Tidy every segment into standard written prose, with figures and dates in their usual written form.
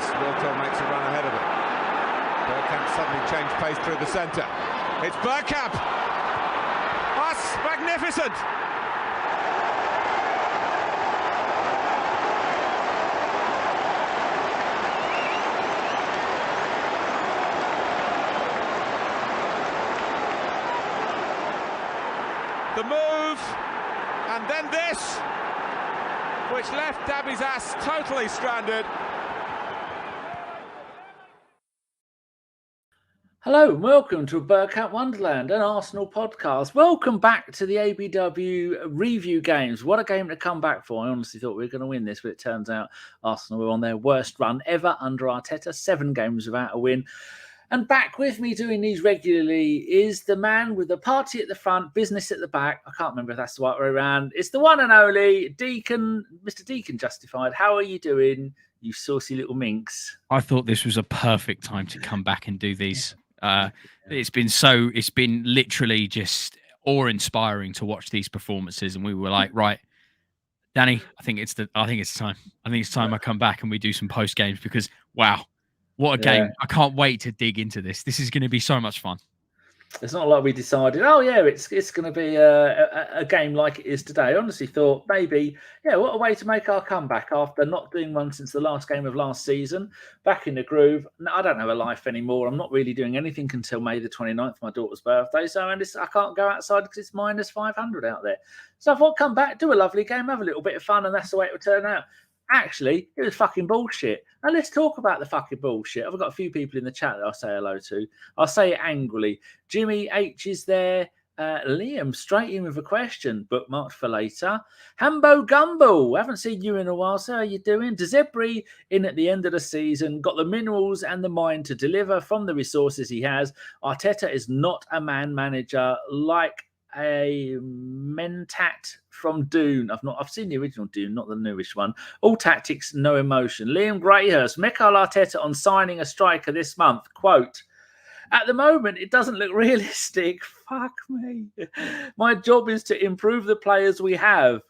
pass. Wilco makes a run ahead of him. Bergkamp suddenly changed pace through the centre. It's Bergkamp! That's magnificent! The move, and then this, which left Dabi's ass totally stranded. Hello and welcome to Bergkamp Wonderland, an Arsenal podcast. Welcome back to the ABW review games. What a game to come back for. I honestly thought we were going to win this, but it turns out Arsenal were on their worst run ever under Arteta. 7 games without a win. And back with me doing these regularly is the man with the party at the front, business at the back. I can't remember if that's the right way around. It's the one and only Deacon, Mr. Deacon Justified. How are you doing, you saucy little minx? I thought this was a perfect time to come back and do these. It's been literally just awe-inspiring to watch these performances, and we were like, right, Danny, I think it's time. I think it's time I come back and we do some post games because wow. What a game. I can't wait to dig into this. This is going to be so much fun. It's not like we decided, it's going to be a game like it is today. I honestly thought maybe, what a way to make our comeback after not doing one since the last game of last season. Back in the groove. No, I don't have a life anymore. I'm not really doing anything until May the 29th, my daughter's birthday. So I can't go outside because it's minus 500 out there. So I thought, come back, do a lovely game, have a little bit of fun, and that's the way it would turn out. Actually, it was fucking bullshit. And let's talk about the fucking bullshit. I've got a few people in the chat that I'll say hello to. I'll say it angrily. Jimmy H is there. Liam, straight in with a question, bookmarked for later. Hambo Gumbo, haven't seen you in a while, so how are you doing? Dezebri in at the end of the season, got the minerals and the mind to deliver from the resources he has. Arteta is not a man manager like a Mentat from Dune. I've seen the original Dune, not the newish one. All tactics, no emotion. Liam Greyhurst, Mikel Arteta on signing a striker this month. Quote, at the moment, it doesn't look realistic. Fuck me. My job is to improve the players we have.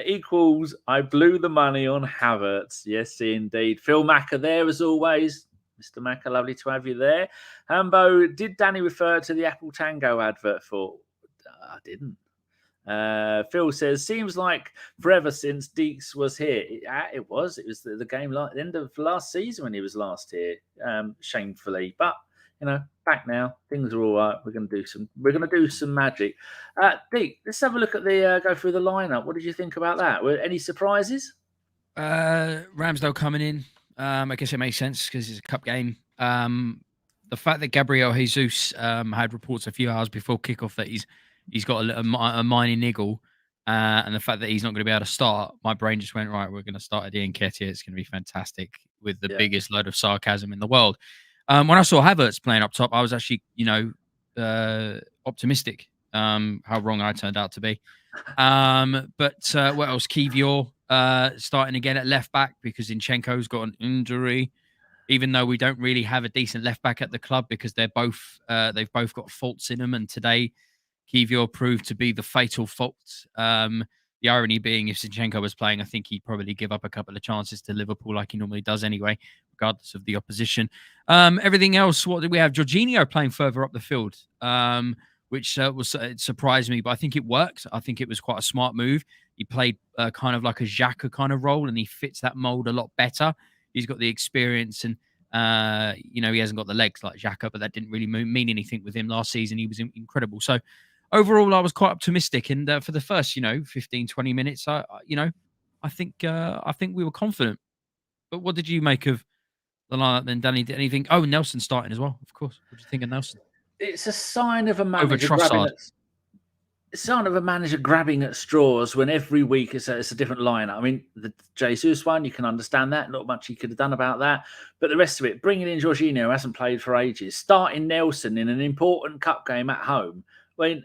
Equals, I blew the money on Havertz. Yes, indeed. Phil Macker there as always. Mr. Macker, lovely to have you there. Hambo, did Danny refer to the Apple Tango advert for? I didn't. Phil says, seems like forever since Deac was here. It was the game like the end of last season when he was last here, shamefully. But back now, things are all right. We're going to do some magic. Deac, let's have a look at go through the lineup. What did you think about that? Were any surprises? Ramsdale coming in. I guess it makes sense because it's a cup game. The fact that Gabriel Jesus had reports a few hours before kickoff that he's got a minor niggle, and the fact that he's not going to be able to start, my brain just went, right, we're going to start at Nketiah. It's going to be fantastic with the biggest load of sarcasm in the world. When I saw Havertz playing up top, I was actually, optimistic how wrong I turned out to be. But what else? Kiwior starting again at left back because Zinchenko's got an injury. Even though we don't really have a decent left back at the club because they've both got faults in them, and today Kiwior proved to be the fatal fault. The irony being, if Zinchenko was playing, I think he'd probably give up a couple of chances to Liverpool like he normally does anyway, regardless of the opposition. Everything else, what did we have? Jorginho playing further up the field, which it surprised me, but I think it worked. I think it was quite a smart move. He played kind of like a Xhaka kind of role, and he fits that mold a lot better. He's got the experience and, he hasn't got the legs like Xhaka, but that didn't really mean anything with him last season. He was incredible. So overall, I was quite optimistic. And for the first, 15, 20 minutes, I think we were confident. But what did you make of the lineup then, Danny? Did anything? Oh, Nelson starting as well, of course. What do you think of Nelson? It's a sign of a manager over Trossard. It's a sign of a manager grabbing at straws when every week it's a different lineup. I mean, the Jesus one, you can understand that. Not much he could have done about that. But the rest of it, bringing in Jorginho, who hasn't played for ages, starting Nelson in an important cup game at home. I mean,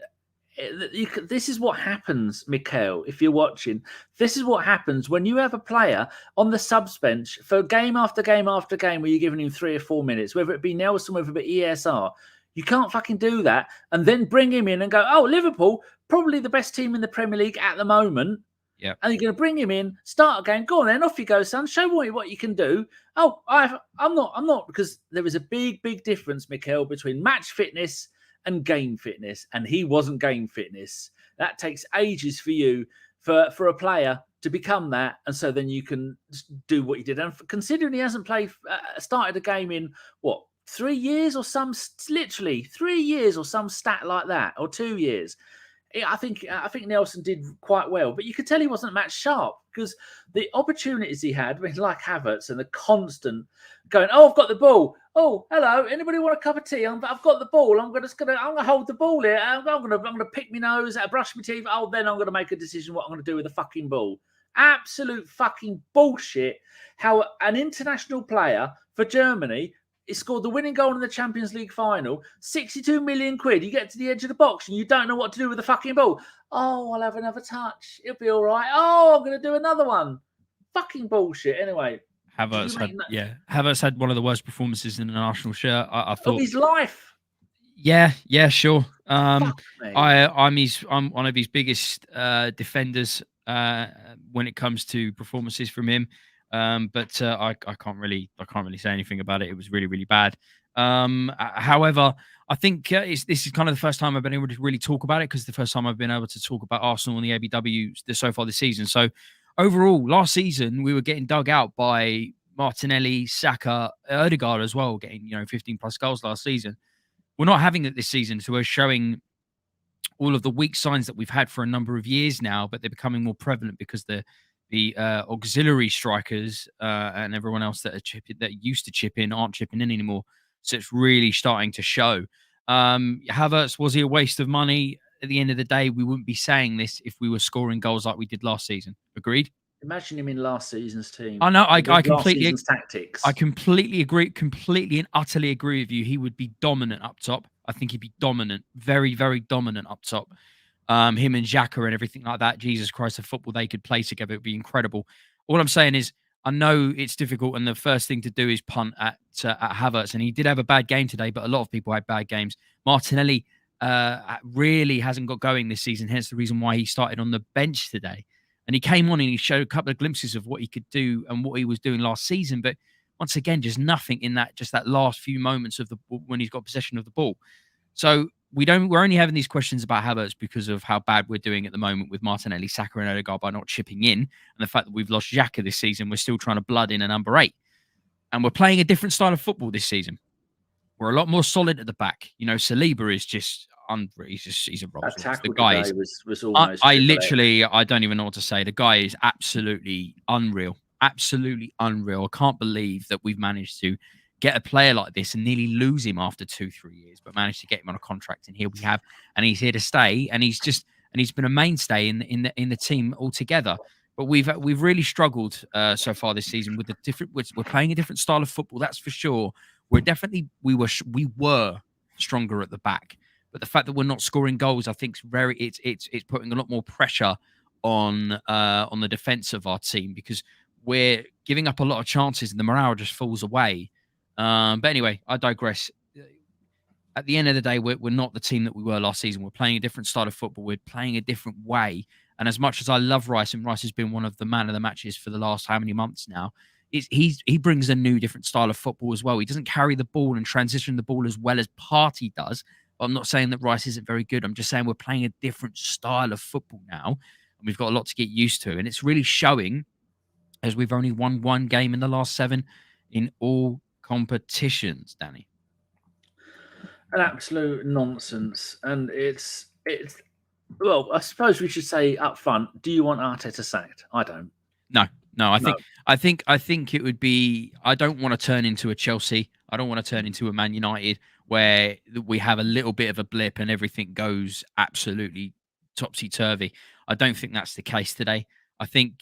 this is what happens, Mikel, if you're watching. This is what happens when you have a player on the subs bench for game after game after game where you're giving him 3 or 4 minutes, whether it be Nelson, whether it be ESR. You can't fucking do that and then bring him in and go, oh, Liverpool, probably the best team in the Premier League at the moment. Yeah. And you're going to bring him in, start a game, go on then, off you go, son. Show me what you can do. Oh, I'm not, because there is a big, big difference, Mikel, between match fitness and game fitness. And he wasn't game fitness. That takes ages for you, for a player to become that. And so then you can do what he did. And considering he hasn't started a game in, 3 years or literally 3 years or some stat like that, or 2 years. I think Nelson did quite well, but you could tell he wasn't match sharp because the opportunities he had, like Havertz, and the constant going, "Oh, I've got the ball. Oh, hello. Anybody want a cup of tea? I've got the ball. I'm gonna hold the ball here. I'm gonna pick my nose, brush my teeth. Oh, then I'm gonna make a decision what I'm gonna do with the fucking ball." Absolute fucking bullshit. How an international player for Germany. He scored the winning goal in the Champions League final. 62 million quid. You get to the edge of the box and you don't know what to do with the fucking ball. Oh, I'll have another touch. It'll be all right. Oh, I'm going to do another one. Fucking bullshit. Anyway. Havertz had one of the worst performances in an Arsenal shirt. I thought of his life. Yeah, sure. I'm one of his biggest defenders when it comes to performances from him. But I can't really say anything about it. It was really, really bad. However, I think this is kind of the first time I've been able to really talk about it, because the first time I've been able to talk about Arsenal and the ABW so far this season. So overall, last season we were getting dug out by Martinelli, Saka, Odegaard as well, getting 15 plus goals last season. We're not having it this season, so we're showing all of the weak signs that we've had for a number of years now, but they're becoming more prevalent because the auxiliary strikers and everyone else that used to chip in aren't chipping in anymore. So it's really starting to show. Havertz, was he a waste of money? At the end of the day, we wouldn't be saying this if we were scoring goals like we did last season. Agreed? Imagine him in last season's team. I know. I completely tactics. I completely agree. Completely and utterly agree with you. He would be dominant up top. I think he'd be dominant. Very, very dominant up top. Him and Xhaka and everything like that. Jesus Christ, the football they could play together would be incredible. All I'm saying is, I know it's difficult, and the first thing to do is punt at Havertz, and he did have a bad game today, but a lot of people had bad games. Martinelli really hasn't got going this season, hence the reason why he started on the bench today. And he came on and he showed a couple of glimpses of what he could do and what he was doing last season, but once again, just nothing in that last few moments of when he's got possession of the ball. So we're only having these questions about Havertz because of how bad we're doing at the moment with Martinelli, Saka and Odegaard by not chipping in. And the fact that we've lost Xhaka this season, we're still trying to blood in a number 8. And we're playing a different style of football this season. We're a lot more solid at the back. Saliba is just he's a Rolls Royce. The guy was almost I don't even know what to say. The guy is absolutely unreal. Absolutely unreal. I can't believe that we've managed to get a player like this and nearly lose him after 2-3 years, but managed to get him on a contract, and here we have, and he's here to stay, and he's been a mainstay in the team altogether. But we've really struggled so far this season with we're playing a different style of football, that's for sure. We were stronger at the back, but the fact that we're not scoring goals, I think, it's putting a lot more pressure on the defense of our team, because we're giving up a lot of chances and the morale just falls away. But anyway, I digress. At the end of the day, we're not the team that we were last season. We're playing a different style of football. We're playing a different way. And as much as I love Rice, and Rice has been one of the man of the matches for the last how many months now, he brings a new, different style of football as well. He doesn't carry the ball and transition the ball as well as Partey does. But I'm not saying that Rice isn't very good. I'm just saying we're playing a different style of football now, and we've got a lot to get used to. And it's really showing, as we've only won one game in the last 7 in all competitions, Danny. An absolute nonsense. And it's well, I suppose we should say up front, do you want Arteta sacked? I don't. No. I think it would be, I don't want to turn into a Chelsea. I don't want to turn into a Man United where we have a little bit of a blip and everything goes absolutely topsy-turvy. I don't think that's the case today. I think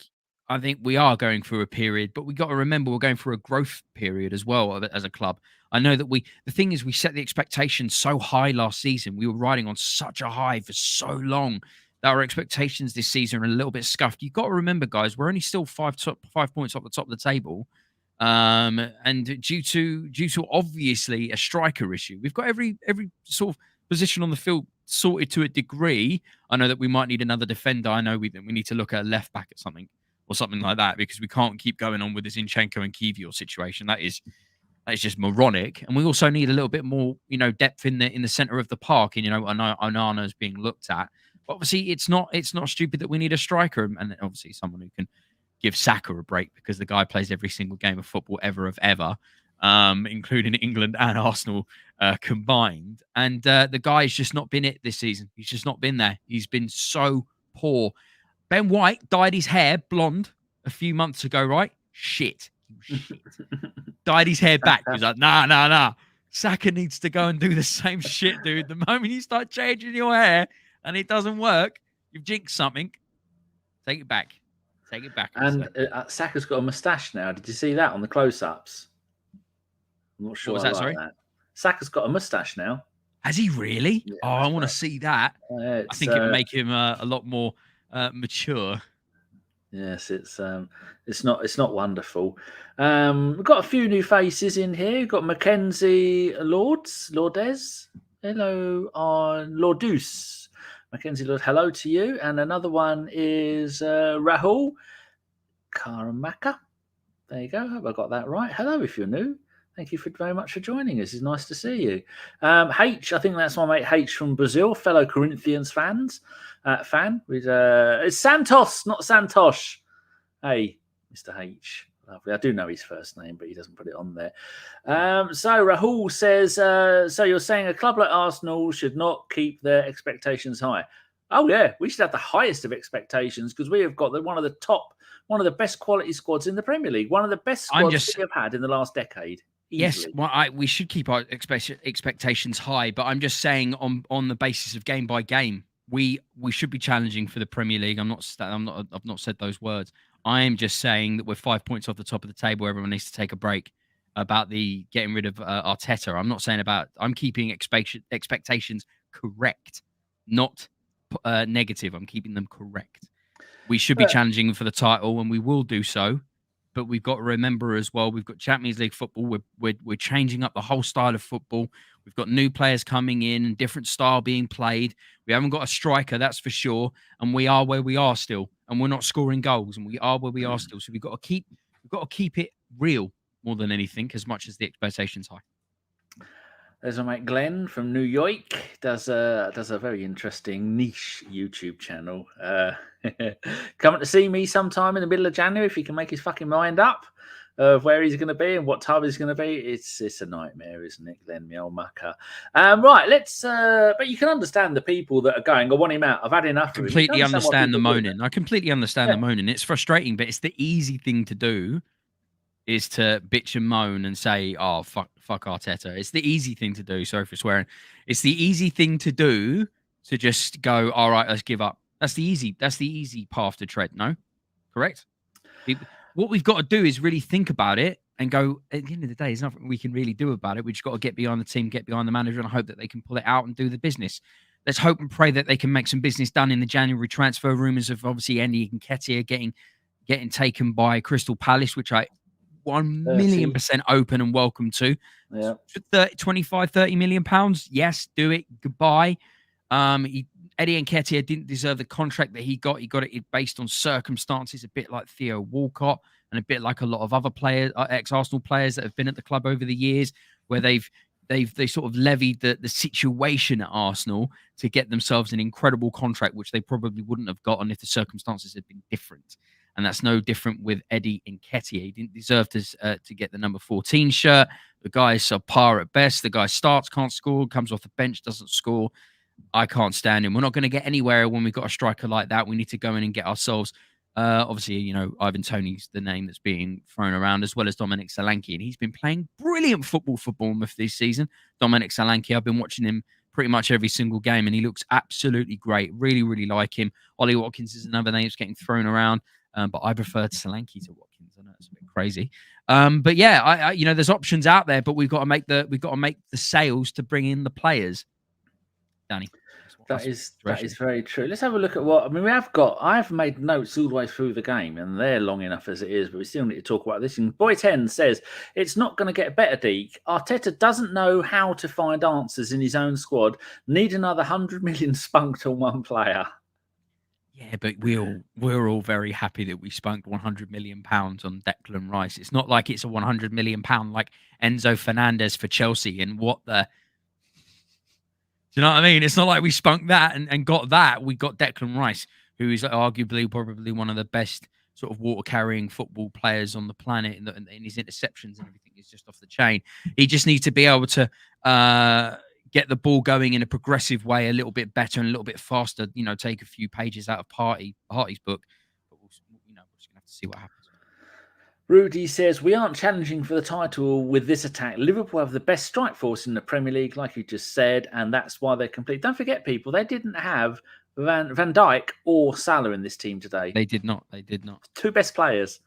we are going through a period, but we got to remember we're going through a growth period as well as a club. I know that the thing is, we set the expectations so high last season. We were riding on such a high for so long that our expectations this season are a little bit scuffed. You've got to remember, guys, we're only still 5 points off the top of the table. And due to obviously a striker issue, we've got every sort of position on the field sorted to a degree. I know that we might need another defender. I know we need to look at a left back at something or something like that, because we can't keep going on with this Zinchenko and Kiwior situation. That is just moronic. And we also need a little bit more, depth in the center of the park. And Onana is being looked at. But obviously, it's not stupid that we need a striker, and obviously someone who can give Saka a break, because the guy plays every single game of football ever, including England and Arsenal combined. And the guy's just not been it this season. He's just not been there. He's been so poor. Ben White dyed his hair blonde a few months ago, right? Shit. Dyed his hair back. He was like, nah. Saka needs to go and do the same shit, dude. The moment you start changing your hair and it doesn't work, you've jinxed something. Take it back. Take it back. And Saka's got a moustache now. Did you see that on the close-ups? I'm not sure. What was that, sorry? That. Saka's got a moustache now. Has he really? Yeah, I want to see that. I think it would make him a lot more mature. Yes, it's not wonderful. We've got a few new faces in here. We've got Mackenzie Lourdes. Hello on Lourdus. Mackenzie Lord, hello to you. And another one is Rahul Karamaka. There you go. Hope I got that right. Hello, if you're new. Thank you very much for joining us. It's nice to see you. H, I think that's my mate H from Brazil, fellow Corinthians fan. It's Santos, not Santosh. Hey, Mr. H. Lovely. I do know his first name, but he doesn't put it on there. So Rahul says, so you're saying a club like Arsenal should not keep their expectations high? Oh, yeah. We should have the highest of expectations, because we have got one of the best quality squads in the Premier League. One of the best squads we have had in the last decade. Easily. Yes, we should keep our expectations high, but I'm just saying on the basis of game by game, we should be challenging for the Premier League. I've not said those words. I am just saying that we're 5 points off the top of the table. Everyone needs to take a break about the getting rid of Arteta. I'm not saying I'm keeping expectations correct, not negative. I'm keeping them correct. We should be challenging for the title, and we will do so. But we've got to remember as well, we've got Champions League football. We're changing up the whole style of football. We've got new players coming in and different style being played. We haven't got a striker, that's for sure. And we are where we are still. And we're not scoring goals. And we are where we are still. So we've got to keep it real more than anything, as much as the expectations high. There's my mate Glenn from New York. Does a very interesting niche YouTube channel. Coming to see me sometime in the middle of January if he can make his fucking mind up of where he's going to be and what time he's going to be. It's a nightmare, isn't it, Glenn, me old mucker? Right, let's. But you can understand the people that are going, I want him out. I've had enough. I completely understand the moaning. I completely understand the moaning. It's frustrating, but it's the easy thing to do. Is to bitch and moan and say, "Oh, fuck Arteta." It's the easy thing to do. Sorry for swearing. It's the easy thing to do to just go, "All right, let's give up." That's the easy path to tread. No, correct. What we've got to do is really think about it and go. At the end of the day, there's nothing we can really do about it. We've just got to get behind the team, get behind the manager, and hope that they can pull it out and do the business. Let's hope and pray that they can make some business done in the January transfer rumours of obviously Andy Nketiah getting taken by Crystal Palace, which I 1,000,000% open and welcome to. Yeah. 30 million pounds. Yes, do it. Goodbye. Eddie Nketiah didn't deserve the contract that he got. He got it based on circumstances, a bit like Theo Walcott and a bit like a lot of other players, ex-Arsenal players that have been at the club over the years, where they sort of levied the situation at Arsenal to get themselves an incredible contract, which they probably wouldn't have gotten if the circumstances had been different. And that's no different with Eddie Nketiah. He didn't deserve to get the number 14 shirt. The guy is subpar at best. The guy starts, can't score, comes off the bench, doesn't score. I can't stand him. We're not going to get anywhere when we've got a striker like that. We need to go in and get ourselves, obviously, Ivan Toney's the name that's being thrown around, as well as Dominic Solanke. And he's been playing brilliant football for Bournemouth this season. Dominic Solanke, I've been watching him pretty much every single game, and he looks absolutely great. Really, really like him. Ollie Watkins is another name that's getting thrown around. But I prefer Solanke to Watkins. I know it's a bit crazy, but yeah, I there's options out there, but we've got to make the sales to bring in the players. Danny, That is very true. Let's have a look at what I mean. I've made notes all the way through the game, and they're long enough as it is. But we still need to talk about this. And Boy 10 says it's not going to get better. Deac. Arteta doesn't know how to find answers in his own squad. Need another 100 million spunked on one player. Yeah, but we're all very happy that we spunked £100 million on Declan Rice. It's not like it's a £100 million like Enzo Fernandez for Chelsea. And what the... Do you know what I mean? It's not like we spunked that and got that. We got Declan Rice, who is arguably probably one of the best sort of water-carrying football players on the planet. And his interceptions and everything is just off the chain. He just needs to be able to get the ball going in a progressive way, a little bit better and a little bit faster. You know, take a few pages out of Partey's book. But we're just going to have to see what happens. Rudy says, we aren't challenging for the title with this attack. Liverpool have the best strike force in the Premier League, like you just said, and that's why they're complete. Don't forget, people, they didn't have Van Dijk or Salah in this team today. They did not. Two best players,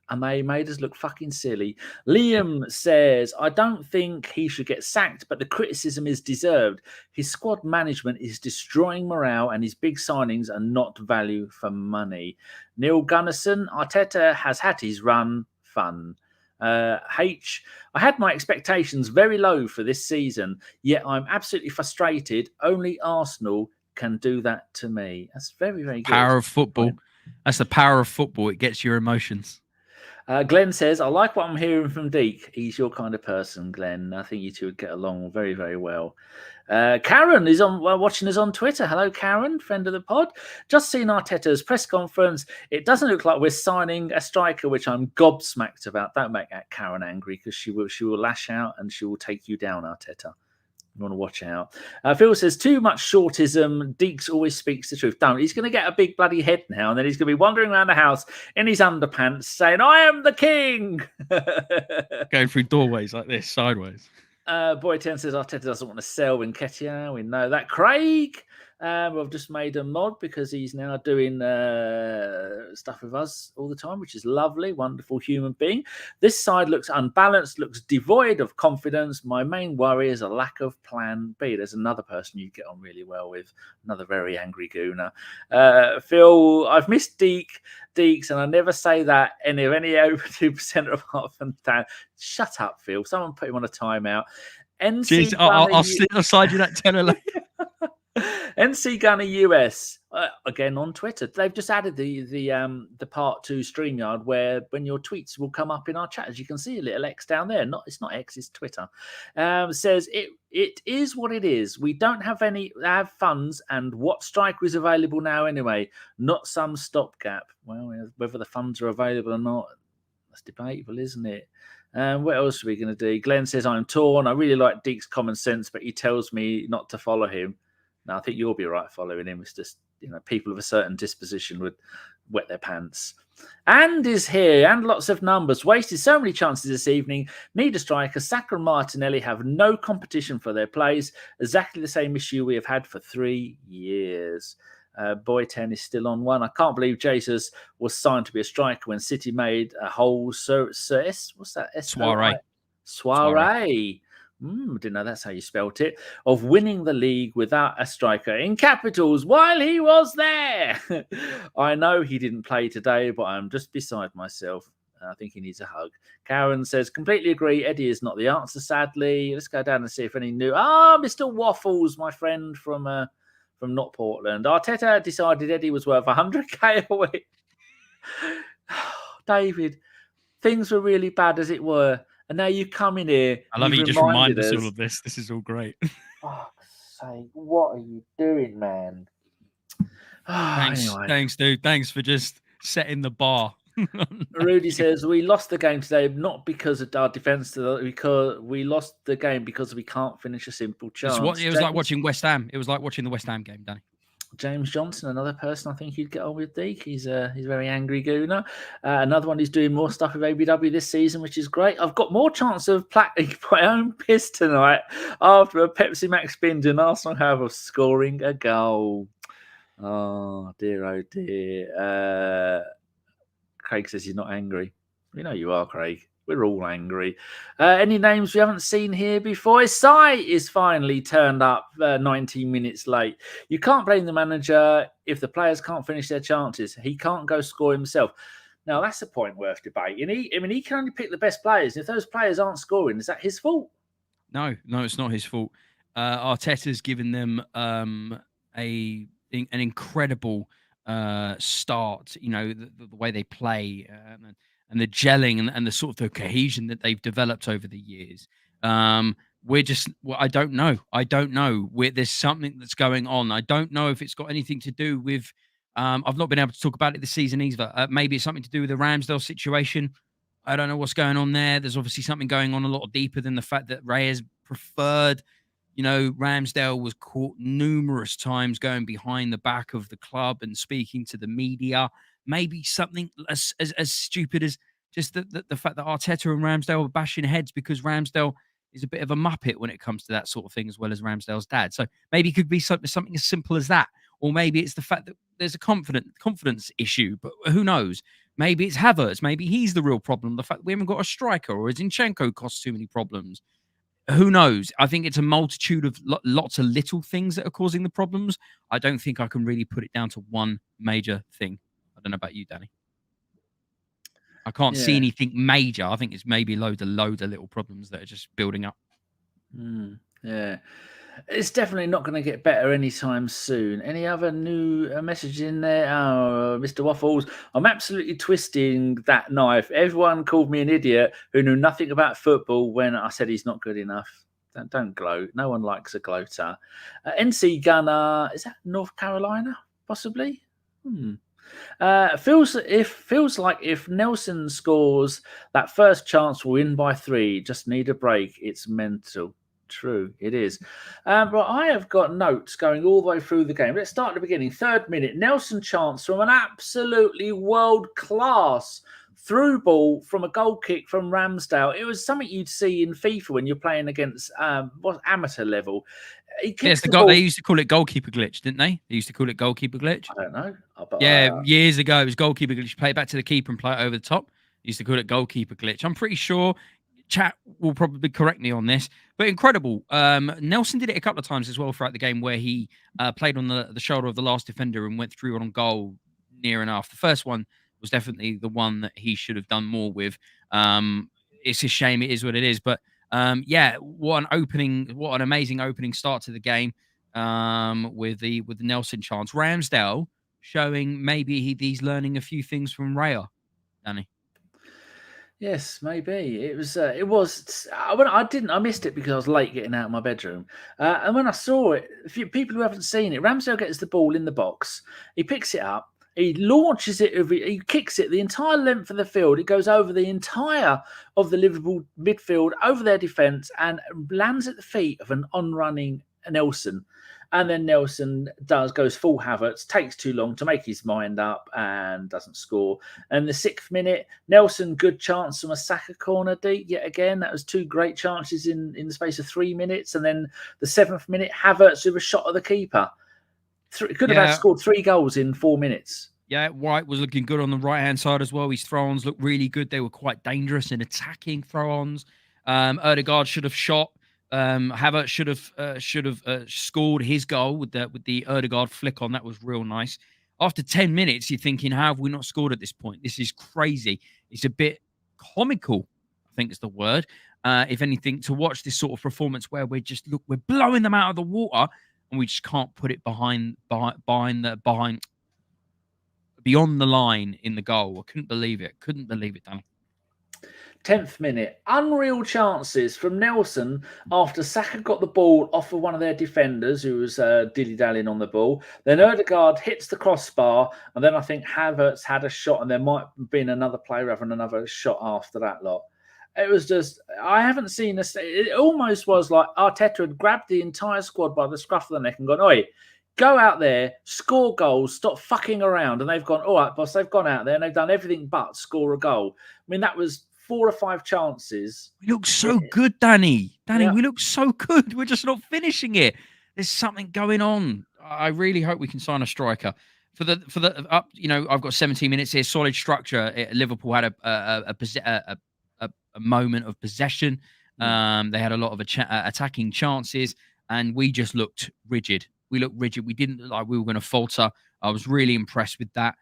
and they made us look fucking silly. Liam says, I don't think he should get sacked, but the criticism is deserved. His squad management is destroying morale, and his big signings are not value for money. Neil Gunnison, Arteta has had his run. Fun. H, I had my expectations very low for this season, yet I'm absolutely frustrated. Only Arsenal can do that to me. That's very, very good. Power of football. That's the power of football. It gets your emotions. Glenn says, I like what I'm hearing from Deac. He's your kind of person, Glenn. I think you two would get along very, very well. Karen is watching us on Twitter. Hello, Karen, friend of the pod. Just seen Arteta's press conference. It doesn't look like we're signing a striker, which I'm gobsmacked about. Don't make Karen angry, because she will lash out and she will take you down, Arteta. You want to watch out. Phil says, too much shortism. Deac always speaks the truth. Don't. He's going to get a big bloody head now, and then he's going to be wandering around the house in his underpants saying, I am the king. Going through doorways like this, sideways. Boy 10 says Arteta doesn't want to sell Nketiah. We know that. Craig, I've just made a mod because he's now doing stuff with us all the time, which is lovely. Wonderful human being. This side looks unbalanced, looks devoid of confidence. My main worry is a lack of plan B. There's another person you get on really well with, another very angry gooner. Phil, I've missed Deacs, and I never say that any over 2% of half and down. Shut up, Phil. Someone put him on a timeout. Jeez, I'll slide you that tenner later. NC Gunner US again on Twitter. They've just added the part 2 StreamYard where when your tweets will come up in our chat, as you can see a little X down there. It's not X, it's Twitter. Says it is what it is. We don't have funds, and what striker is available now anyway? Not some stopgap. Well, whether the funds are available or not, that's debatable, isn't it? What else are we going to do? Glenn says, I'm torn. I really like Deac's common sense, but he tells me not to follow him. Now, I think you'll be right following him. It's just, people of a certain disposition would wet their pants. And is here, and lots of numbers. Wasted so many chances this evening. Need a striker. Saka and Martinelli have no competition for their plays. Exactly the same issue we have had for 3 years. Boy 10 is still on one. I can't believe Jesus was signed to be a striker when City made a whole what's that? Soiree. Didn't know that's how you spelt it. Of winning the league without a striker in capitals while he was there. I know he didn't play today, but I'm just beside myself. I think he needs a hug. Karen says, completely agree. Eddie is not the answer, sadly. Let's go down and see if any new. Mr. Waffles, my friend from not Portland. Arteta decided Eddie was worth 100k a week. David, things were really bad as it were. And now you come in here. I love it. You just reminded us all of this. This is all great. Fuck's sake, what are you doing, man? Thanks, dude. Thanks for just setting the bar. Rudy says, we lost the game today, not because of our defence, because we lost the game because we can't finish a simple chance. It was like watching West Ham. It was like watching the West Ham game, Danny. James Johnson, another person I think you'd get on with, Deac. He's a very angry gooner. Another one who's doing more stuff with ABW this season, which is great. I've got more chance of placking my own piss tonight after a Pepsi Max binge and Arsenal have scoring a goal. Oh dear. Craig says he's not angry. We know you are, Craig. We're all angry. Any names we haven't seen here before? Sai is finally turned up 19 minutes late. You can't blame the manager if the players can't finish their chances. He can't go score himself. Now, that's a point worth debating. He can only pick the best players. If those players aren't scoring, is that his fault? No, it's not his fault. Arteta's given them an incredible start. You know, the way they play and the gelling and the sort of the cohesion that they've developed over the years. We're just, I don't know. There's something that's going on. I don't know if it's got anything to do with. I've not been able to talk about it this season either. Maybe it's something to do with the Ramsdale situation. I don't know what's going on there. There's obviously something going on a lot deeper than the fact that Raya's preferred. You know, Ramsdale was caught numerous times going behind the back of the club and speaking to the media. Maybe something as stupid as just the fact that Arteta and Ramsdale were bashing heads because Ramsdale is a bit of a muppet when it comes to that sort of thing, as well as Ramsdale's dad. So maybe it could be something as simple as that. Or maybe it's the fact that there's a confidence issue, but who knows? Maybe it's Havertz. Maybe he's the real problem. The fact that we haven't got a striker, or Zinchenko costs too many problems. Who knows? I think it's a multitude of lots of little things that are causing the problems. I don't think I can really put it down to one major thing. I don't know about you, Danny. I can't see anything major. I think it's maybe loads of little problems that are just building up. Yeah. It's definitely not going to get better anytime soon. Any other new messages in there? Oh, Mr. Waffles, I'm absolutely twisting that knife. Everyone called me an idiot who knew nothing about football when I said he's not good enough. Don't gloat. No one likes a gloater. NC Gunner, is that North Carolina? Possibly? Feels like if Nelson scores that first chance, we'll win by 3. Just need a break. It's mental. True, it is. But I have got notes going all the way through the game. Let's start at the beginning. 3rd minute, Nelson chance from an absolutely world-class through ball from a goal kick from Ramsdale. It was something you'd see in FIFA when you're playing against amateur level. Yes, they used to call it goalkeeper glitch, didn't they? They used to call it goalkeeper glitch. I don't know. Years ago, it was goalkeeper glitch. Play it back to the keeper and play it over the top. Used to call it goalkeeper glitch. I'm pretty sure chat will probably correct me on this, but incredible. Nelson did it a couple of times as well throughout the game where he played on the shoulder of the last defender and went through on goal near enough. The first one was definitely the one that he should have done more with. It's a shame. It is what it is. But what an amazing opening start to the game with the Nelson chance. Ramsdale showing maybe he's learning a few things from Raya, Danny. Yes, maybe it was. I missed it because I was late getting out of my bedroom. And when I saw it, people who haven't seen it, Ramsdale gets the ball in the box. He picks it up. He launches it. He kicks it the entire length of the field. It goes over the entire of the Liverpool midfield, over their defence, and lands at the feet of an on-running Nelson. And then Nelson goes full Havertz, takes too long to make his mind up and doesn't score. And the 6th minute, Nelson, good chance from a Saka corner, Deac, yet again. That was 2 great chances in the space of 3 minutes. And then the 7th minute, Havertz with a shot at the keeper. Could have scored 3 goals in 4 minutes. Yeah, White was looking good on the right-hand side as well. His throw-ons looked really good. They were quite dangerous in attacking throw-ons. Odegaard should have shot. Havertz should have scored his goal with the Odegaard flick on. That was real nice. After 10 minutes, you're thinking, how have we not scored at this point? This is crazy. It's a bit comical, I think is the word. If anything, to watch this sort of performance where we're blowing them out of the water and we just can't put it beyond the line in the goal. I couldn't believe it. Danny. 10th minute, unreal chances from Nelson after Saka got the ball off of one of their defenders who was dilly-dallying on the ball. Then Odegaard hits the crossbar, and then I think Havertz had a shot, and there might have been another player having another shot after that lot. It was just, I haven't seen this. It almost was like Arteta had grabbed the entire squad by the scruff of the neck and gone, oi, go out there, score goals, stop fucking around. And they've gone, all right, boss, they've gone out there and they've done everything but score a goal. I mean, that was 4 or 5 chances. We look so good, Danny. We look so good. We're just not finishing it. There's something going on. I really hope we can sign a striker. I've got 17 minutes here. Solid structure. Liverpool had a a moment of possession. They had a lot of attacking chances, and we just looked rigid. We looked rigid. We didn't look like we were going to falter. I was really impressed with that.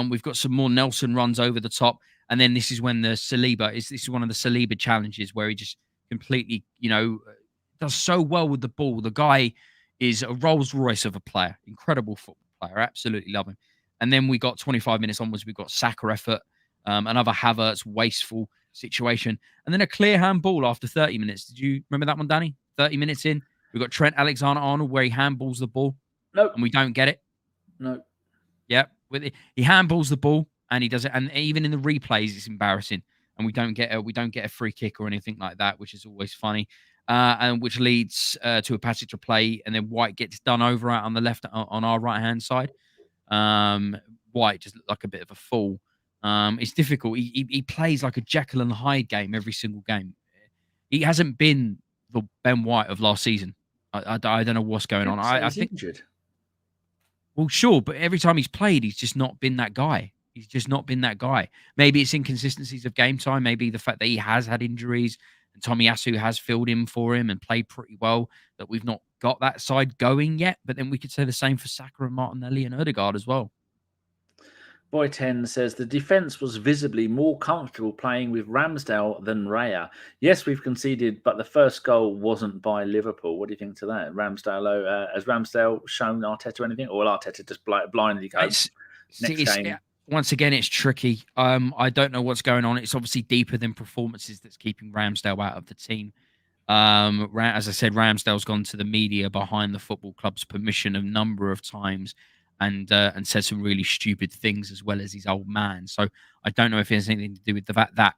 We've got some more Nelson runs over the top, and then this is when this is one of the Saliba challenges where he just completely, does so well with the ball. The guy is a Rolls Royce of a player, incredible football player. Absolutely love him. And then we got 25 minutes onwards, we got Saka effort, another Havertz wasteful situation, and then a clear handball after 30 minutes. Did you remember that one, Danny? 30 minutes in, we got Trent Alexander-Arnold where he handballs the ball. Nope. And we don't get it. No. Yeah, he handballs the ball and he does it, and even in the replays, it's embarrassing. And we don't get a free kick or anything like that, which is always funny. And which leads to a passage of play, and then White gets done over out on the left on our right hand side. White just looked like a bit of a fool. It's difficult. He plays like a Jekyll and Hyde game every single game. He hasn't been the Ben White of last season. I don't know what's going on. I think injured. Well, sure, but every time he's played, he's just not been that guy. He's just not been that guy. Maybe it's inconsistencies of game time. Maybe the fact that he has had injuries and Tomiyasu has filled in for him and played pretty well, that we've not got that side going yet. But then we could say the same for Saka and Martinelli and Odegaard as well. Boy 10 says the defence was visibly more comfortable playing with Ramsdale than Raya. Yes, we've conceded, but the first goal wasn't by Liverpool. What do you think to that? Ramsdale, has Ramsdale shown Arteta anything, or will Arteta just blindly go next game? Once again, it's tricky. I don't know what's going on. It's obviously deeper than performances that's keeping Ramsdale out of the team. As I said, Ramsdale's gone to the media behind the football club's permission a number of times and said some really stupid things, as well as his old man. So I don't know if it has anything to do with the fact that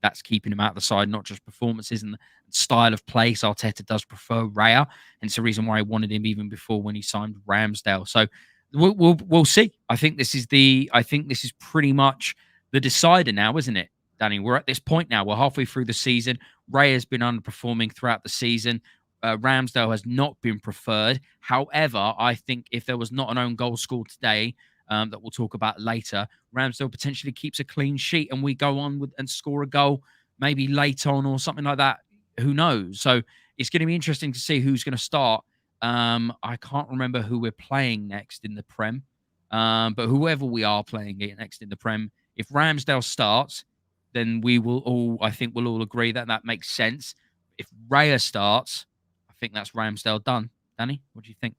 that's keeping him out of the side, not just performances and the style of play. So Arteta does prefer Raya, and it's the reason why he wanted him even before when he signed Ramsdale. So we'll see. I think this is pretty much the decider now, isn't it, Danny? We're at this point now. We're halfway through the season. Ray has been underperforming throughout the season. Ramsdale has not been preferred. However, I think if there was not an own goal scored today, that we'll talk about later, Ramsdale potentially keeps a clean sheet and we go on and score a goal maybe late on or something like that. Who knows? So it's going to be interesting to see who's going to start. I can't remember who we're playing next in the Prem, but whoever we are playing next in the Prem, if Ramsdale starts, then we'll all agree that makes sense. If Raya starts, I think that's Ramsdale done. Danny, what do you think?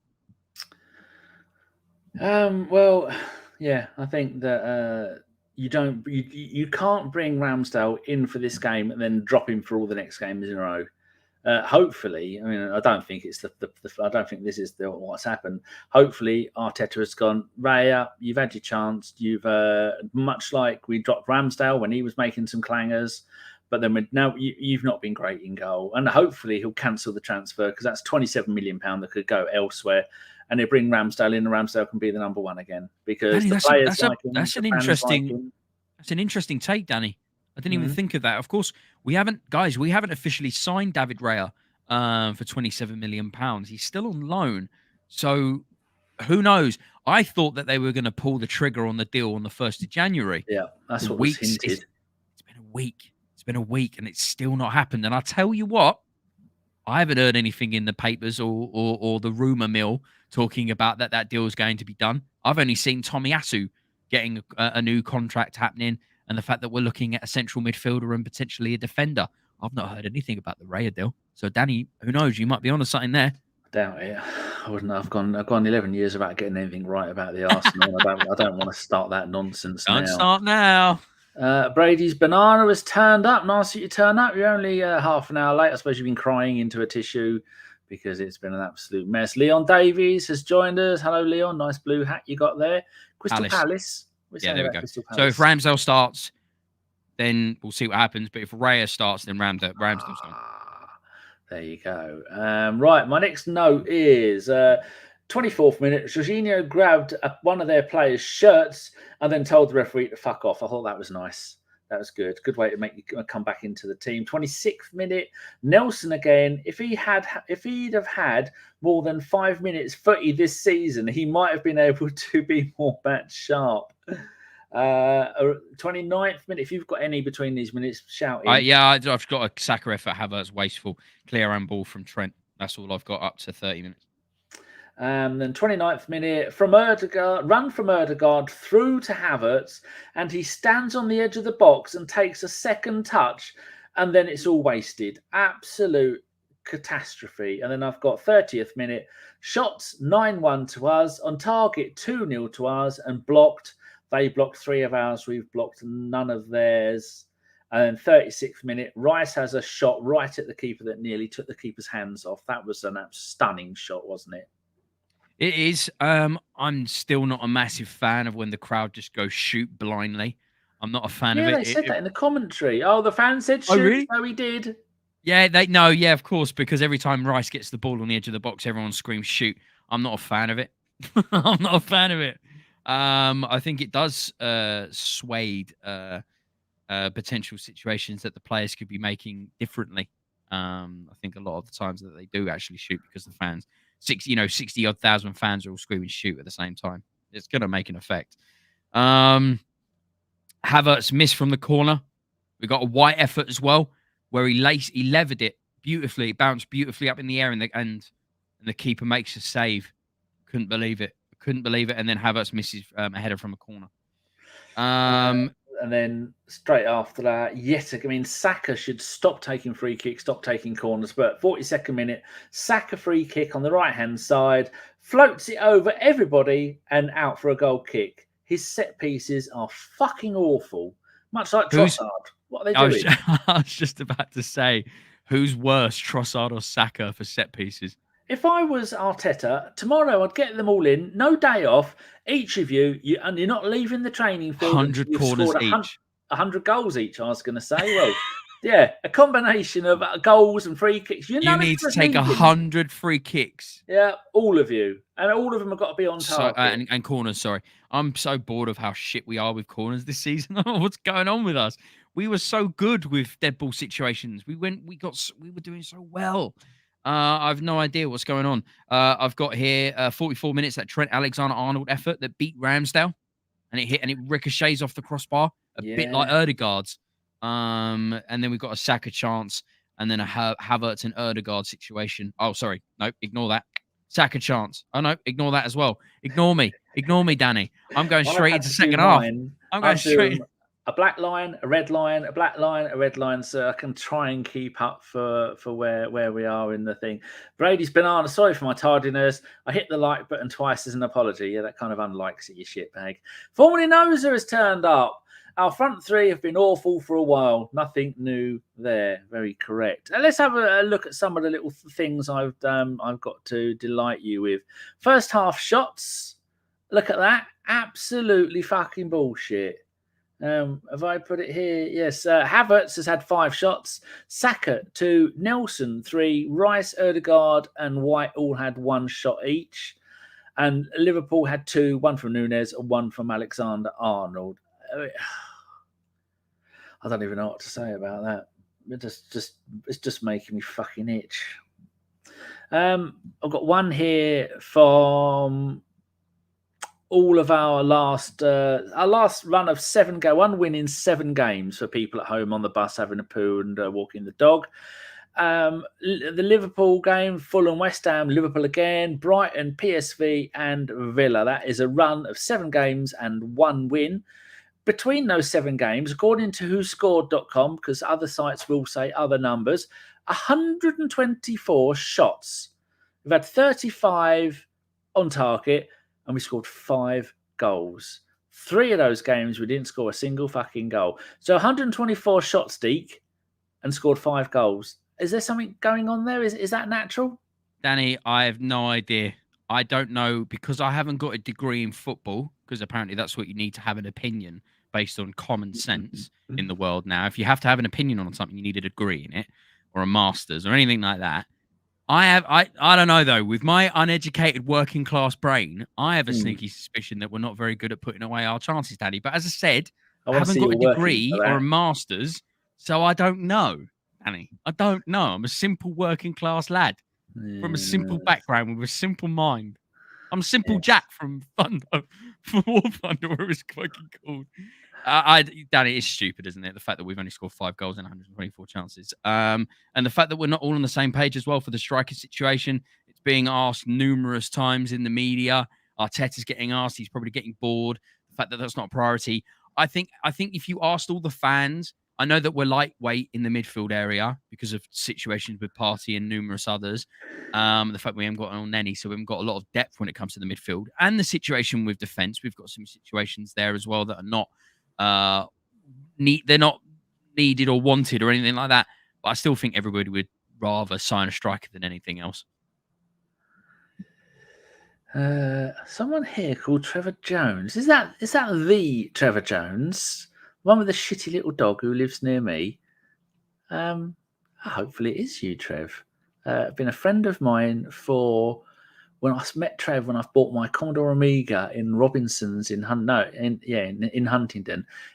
Well, yeah, I think that you can't bring Ramsdale in for this game and then drop him for all the next games in a row. Hopefully, I mean, I don't think it's I don't think this is what's happened. Hopefully, Arteta has gone, Raya, you've had your chance. You've much like we dropped Ramsdale when he was making some clangers, but then now you've not been great in goal. And hopefully, he'll cancel the transfer because that's £27 million that could go elsewhere. And they bring Ramsdale in, and Ramsdale can be the number one again because Danny, the players that's an interesting take, Danny. I didn't even think of that. Of course, we haven't officially signed David Raya for £27 million. He's still on loan. So who knows? I thought that they were going to pull the trigger on the deal on the 1st of January. Yeah, that's what was hinted. It's been a week. It's been a week and it's still not happened. And I tell you what, I haven't heard anything in the papers or the rumour mill talking about that deal is going to be done. I've only seen Tomiyasu getting a new contract happening, and the fact that we're looking at a central midfielder and potentially a defender. I've not heard anything about the Raya deal. So, Danny, who knows? You might be onto something there. I doubt it. I wouldn't. I've gone 11 years without getting anything right about the Arsenal. I don't want to start that nonsense now. Don't start now. Brady's banana has turned up. Nice that you turn up. You're only half an hour late. I suppose you've been crying into a tissue because it's been an absolute mess. Leon Davies has joined us. Hello, Leon. Nice blue hat you got there. Crystal Palace. Yeah, there we go. So if Ramsdale starts, then we'll see what happens. But if Raya starts, then Ramsdale's done. There you go. Right, my next note is 24th minute. Jorginho grabbed one of their players' shirts and then told the referee to fuck off. I thought that was nice. That was good. Good way to make you come back into the team. 26th minute, Nelson again. If he'd have had more than 5 minutes footy this season, he might have been able to be more match sharp. 29th minute. If you've got any between these minutes, shout in. I've got a Saka effort. Havertz wasteful, clear and ball from Trent. That's all I've got up to 30 minutes. Then 29th minute from Odegaard, run from Odegaard through to Havertz, and he stands on the edge of the box and takes a second touch, and then it's all wasted. Absolute catastrophe. And then I've got 30th minute, shots 9-1 to us, on target 2-0 to us, and blocked. They blocked 3 of ours, we've blocked none of theirs. And then 36th minute, Rice has a shot right at the keeper that nearly took the keeper's hands off. That was an stunning shot, wasn't it? It is. I'm still not a massive fan of when the crowd just goes shoot blindly. I'm not a fan of it. Yeah, they said that in the commentary. Oh, the fan said shoot. Oh, really? No, he did. Yeah, of course, because every time Rice gets the ball on the edge of the box, everyone screams shoot. I'm not a fan of it. I'm not a fan of it. I think it does sway potential situations that the players could be making differently. I think a lot of the times that they do actually shoot because the fans, 60-odd thousand fans are all screaming shoot at the same time. It's going to make an effect. Havertz missed from the corner. We got a White effort as well, where he levered it beautifully, bounced beautifully up in the air, and the keeper makes a save. Couldn't believe it. And then Havertz misses a header from a corner. And then straight after that, Saka should stop taking free kicks, stop taking corners. But 42nd minute, Saka free kick on the right-hand side, floats it over everybody and out for a goal kick. His set pieces are fucking awful. Much like Trossard. What are they doing? I was just about to say, who's worse, Trossard or Saka for set pieces? If I was Arteta, tomorrow I'd get them all in, no day off, each of you, and you're not leaving the training field. 100 corners each. 100 goals each, I was going to say. Well, yeah, a combination of goals and free kicks. You need to take 100 free kicks. Yeah, all of you. And all of them have got to be on target. And corners, sorry. I'm so bored of how shit we are with corners this season. What's going on with us? We were so good with dead ball situations. We were doing so well. I've no idea what's going on. I've got here 44 minutes that Trent Alexander-Arnold effort that beat Ramsdale, and it ricochets off the crossbar a bit like Odegaard's. And then we've got a Saka chance, and then a Havertz and Odegaard situation. Oh, sorry, no, ignore that. Saka chance. Oh no, ignore that as well. Ignore me, Danny. I'm going straight into second half. I'm going straight. A black line, a red line, a black line, a red line, so I can try and keep up for where we are in the thing. Brady's banana, sorry for my tardiness. I hit the like button twice as an apology. Yeah, that kind of unlikes it, you shitbag. Formerly Noza has turned up. Our front three have been awful for a while. Nothing new there. Very correct. And let's have a look at some of the little things I've got to delight you with. First half shots. Look at that. Absolutely fucking bullshit. Have I put it here? Yes. Havertz has had 5 shots. Saka 2, Nelson 3, Rice, Odegaard, and White all had 1 shot each. And Liverpool had 2, 1 from Nunes and 1 from Alexander-Arnold. I don't even know what to say about that. It's just making me fucking itch. I've got one here from all of our last run of 7 1 win in 7 games for people at home on the bus having a poo and walking the dog. The Liverpool game, Fulham, West Ham, Liverpool again, Brighton, PSV and Villa. That is a run of 7 games and 1 win. Between those 7 games, according to whoscored.com, because other sites will say other numbers, 124 shots. We've had 35 on target, and we scored 5 goals. 3 of those games, we didn't score a single fucking goal. So 124 shots, Deac, and scored 5 goals. Is there something going on there? Is that natural? Danny, I have no idea. I don't know, because I haven't got a degree in football, because apparently that's what you need to have an opinion based on common sense in the world now. If you have to have an opinion on something, you need a degree in it, or a master's, or anything like that. I don't know, though. With my uneducated working class brain, I have a sneaky suspicion that we're not very good at putting away our chances, Daddy. But as I said, I haven't got a degree or a master's, so I don't know, Danny. I don't know. I'm a simple working class lad from a simple background with a simple mind. I'm Simple Jack from Thunder, from War Thunder, whatever it's fucking called. Danny, it's stupid, isn't it? The fact that we've only scored 5 goals in 124 chances. And the fact that we're not all on the same page as well for the striker situation. It's being asked numerous times in the media. Arteta's getting asked. He's probably getting bored. The fact that that's not a priority. I think if you asked all the fans, I know that we're lightweight in the midfield area because of situations with Partey and numerous others. The fact we haven't got on Nenny, so we haven't got a lot of depth when it comes to the midfield. And the situation with defence, we've got some situations there as well that are not they're not needed or wanted or anything like that. But I still think everybody would rather sign a striker than anything else. Someone here called Trevor Jones. Is that the Trevor Jones? One with the shitty little dog who lives near me. Hopefully it is you, Trev. Been a friend of mine for when I met Trev when I bought my Commodore Amiga in Robinson's in Huntingdon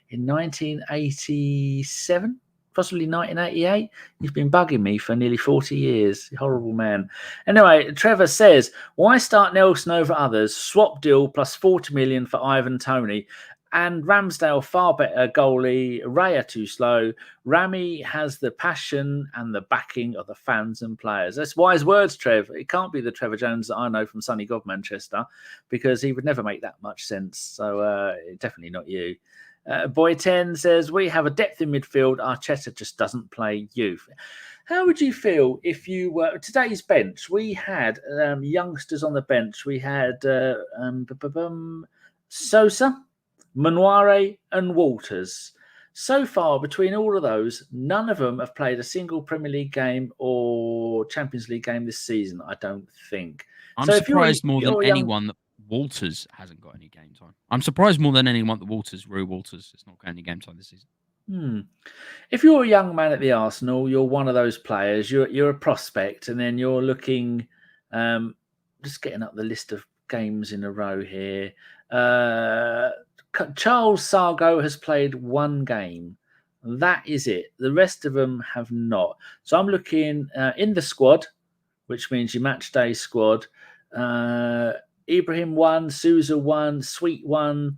in 1987, possibly 1988. He's been bugging me for nearly 40 years. Horrible man. Anyway, Trevor says, why start Nelson over others? Swap deal plus 40 million for Ivan Toney. And Ramsdale, far better goalie. Raya too slow. Rami has the passion and the backing of the fans and players. That's wise words, Trev. It can't be the Trevor Jones that I know from sunny God Manchester, because he would never make that much sense. So definitely not you. Boy 10 says, we have a depth in midfield. Arteta just doesn't play youth. How would you feel if you were today's bench? We had youngsters on the bench. We had Sosa, Manuare and Walters. So far, between all of those, none of them have played a single Premier League game or Champions League game this season, I don't think. I'm surprised more than anyone that Walters hasn't got any game time. I'm surprised more than anyone that Rowe Walters has not got any game time this season. If you're a young man at the Arsenal, you're one of those players, you're a prospect, and then you're looking, just getting up the list of games in a row here. Charles Sargo has played 1 game. That is it. The rest of them have not. So I'm looking in the squad, which means your match day squad. Ibrahim 1, Sousa 1, Sweet 1.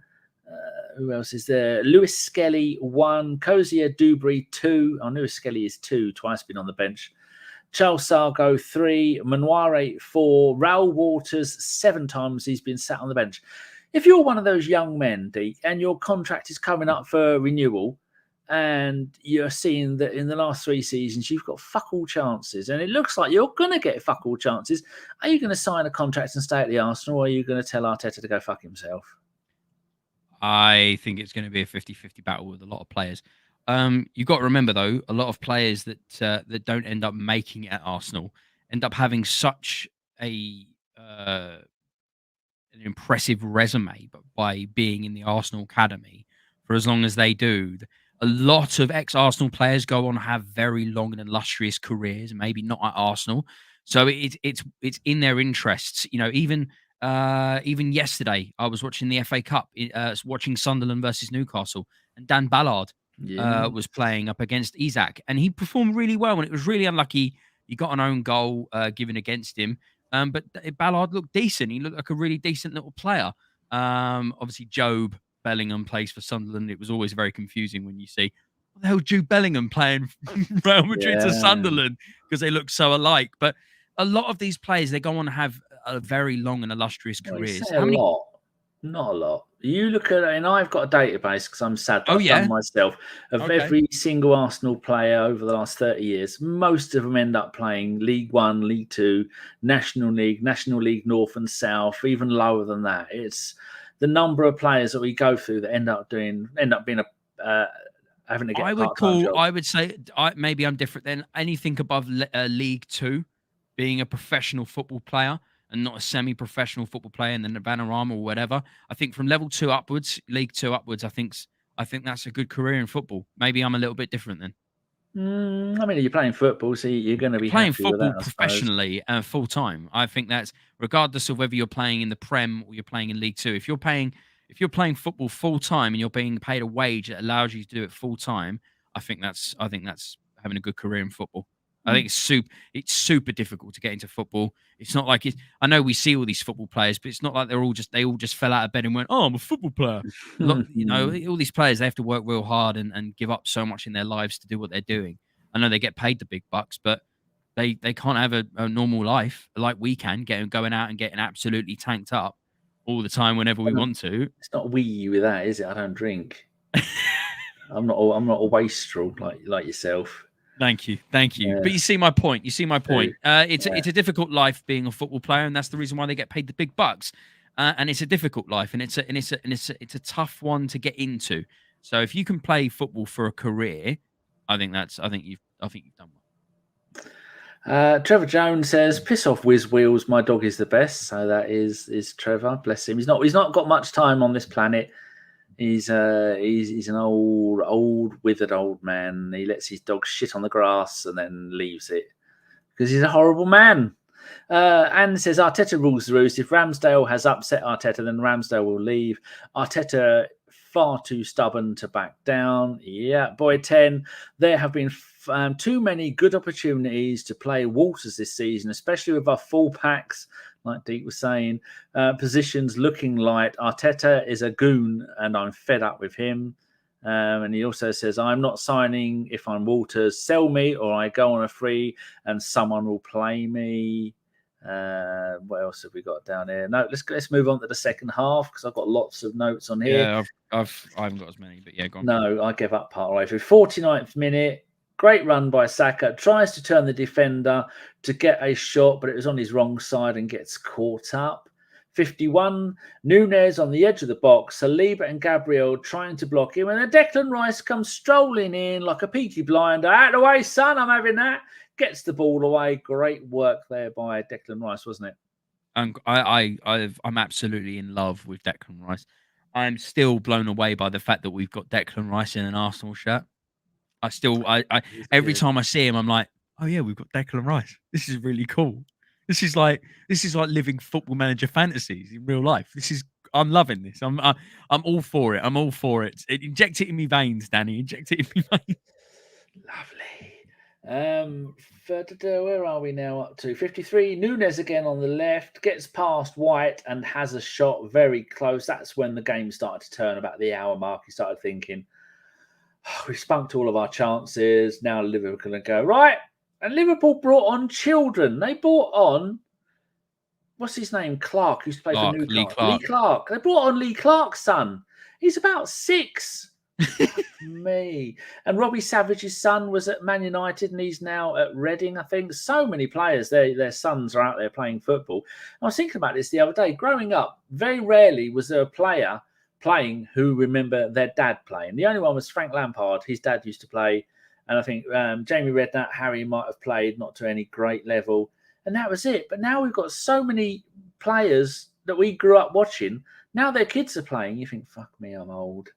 Who else is there? Lewis Skelly 1, Cozier Dubry 2. I know Skelly is 2, twice been on the bench. Charles Sargo 3, Manuare 4, Raul Waters 7 times he's been sat on the bench. If you're one of those young men, Deac, and your contract is coming up for renewal, and you're seeing that in the last 3 seasons you've got fuck all chances, and it looks like you're going to get fuck all chances, are you going to sign a contract and stay at the Arsenal, or are you going to tell Arteta to go fuck himself? I think it's going to be a 50-50 battle with a lot of players. You've got to remember, though, a lot of players that don't end up making it at Arsenal end up having such an impressive resume, but by being in the Arsenal academy for as long as they do. A lot of ex-Arsenal players go on to have very long and illustrious careers, maybe not at Arsenal. So it's in their interests. You know, even yesterday, I was watching the FA Cup, watching Sunderland versus Newcastle, and Dan Ballard was playing up against Isaac, and he performed really well. And it was really unlucky he got an own goal given against him. But Ballard looked decent. He looked like a really decent little player. Obviously, Job Bellingham plays for Sunderland. It was always very confusing when you see, what the hell, Jude Bellingham playing Real Madrid to Sunderland, because they look so alike. But a lot of these players, they go on to have a very long and illustrious careers. Lot. Not a lot. You look at it, and I've got a database because I'm sad that I've done myself of every single Arsenal player over the last 30 years. Most of them end up playing League One, League Two, National League North and South, even lower than that. It's the number of players that we go through that end up being having to get. I would say maybe I'm different then. Anything above League Two, being a professional football player, and not a semi-professional football player in the Vanarama or whatever. I think from level 2 upwards, League 2 upwards, I think that's a good career in football. Maybe I'm a little bit different then. I mean, you're playing football, so you're going to be playing football professionally and full time. I think that's regardless of whether you're playing in the Prem or you're playing in League 2. If you're playing football full time and you're being paid a wage that allows you to do it full time, I think that's having a good career in football. I think it's super difficult to get into football. It's not like I know we see all these football players, but it's not like they all just fell out of bed and went, "Oh, I'm a football player." All these players, they have to work real hard and give up so much in their lives to do what they're doing. I know they get paid the big bucks, but they can't have a normal life like we can, going out and getting absolutely tanked up all the time whenever we want to. It's not wee with that, is it? I don't drink. I'm not a wastrel like yourself. Thank you. Yeah. But you see my point. It's a difficult life being a football player, and that's the reason why they get paid the big bucks. And it's a difficult life, and it's a tough one to get into. So if you can play football for a career, I think you've done well. Trevor Jones says, "Piss off, Whiz Wheels. My dog is the best." So that is Trevor. Bless him. He's not got much time on this planet. He's an old withered old man. He lets his dog shit on the grass and then leaves it because he's a horrible man. Anne says Arteta rules the roost. If Ramsdale has upset Arteta, then Ramsdale will leave. Arteta far too stubborn to back down. Yeah, boy 10. There have been too many good opportunities to play Walters this season, especially with our full packs. Like Deac was saying, positions looking light. Arteta is a goon, and I'm fed up with him. And he also says, I'm not signing if I'm Walters. Sell me, or I go on a free, and someone will play me. What else have we got down here? No, let's move on to the second half because I've got lots of notes on here. Yeah, I haven't got as many, but yeah, go on. No, I gave up part way through. 49th minute. Great run by Saka. Tries to turn the defender to get a shot, but it was on his wrong side and gets caught up. 51. Núñez on the edge of the box. Saliba and Gabriel trying to block him. And then Declan Rice comes strolling in like a Peaky Blinder. Out of the way, son. I'm having that. Gets the ball away. Great work there by Declan Rice, wasn't it? I'm absolutely in love with Declan Rice. I'm still blown away by the fact that we've got Declan Rice in an Arsenal shirt. Every time I see him, I'm like, oh yeah, we've got Declan Rice. This is really cool. This is like living Football Manager fantasies in real life. I'm loving this. I'm all for it. I'm all for it. Inject it in me veins, Danny. Inject it in me veins. Lovely. Where are we now up to? 53. Núñez again on the left, gets past White and has a shot very close. That's when the game started to turn about the hour mark. He started thinking, we spunked all of our chances. Now Liverpool are going to go, right? And Liverpool brought on children. They brought on, what's his name? Clark, who's played for Newcastle. Lee Clark. They brought on Lee Clark's son. He's about 6. Me. And Robbie Savage's son was at Man United and he's now at Reading, I think. So many players, their sons are out there playing football. I was thinking about this the other day. Growing up, very rarely was there a player playing who remember their dad playing. The only one was Frank Lampard. His dad used to play. And I think Jamie Redknapp, Harry might have played, not to any great level. And that was it. But now we've got so many players that we grew up watching. Now their kids are playing. You think, fuck me, I'm old.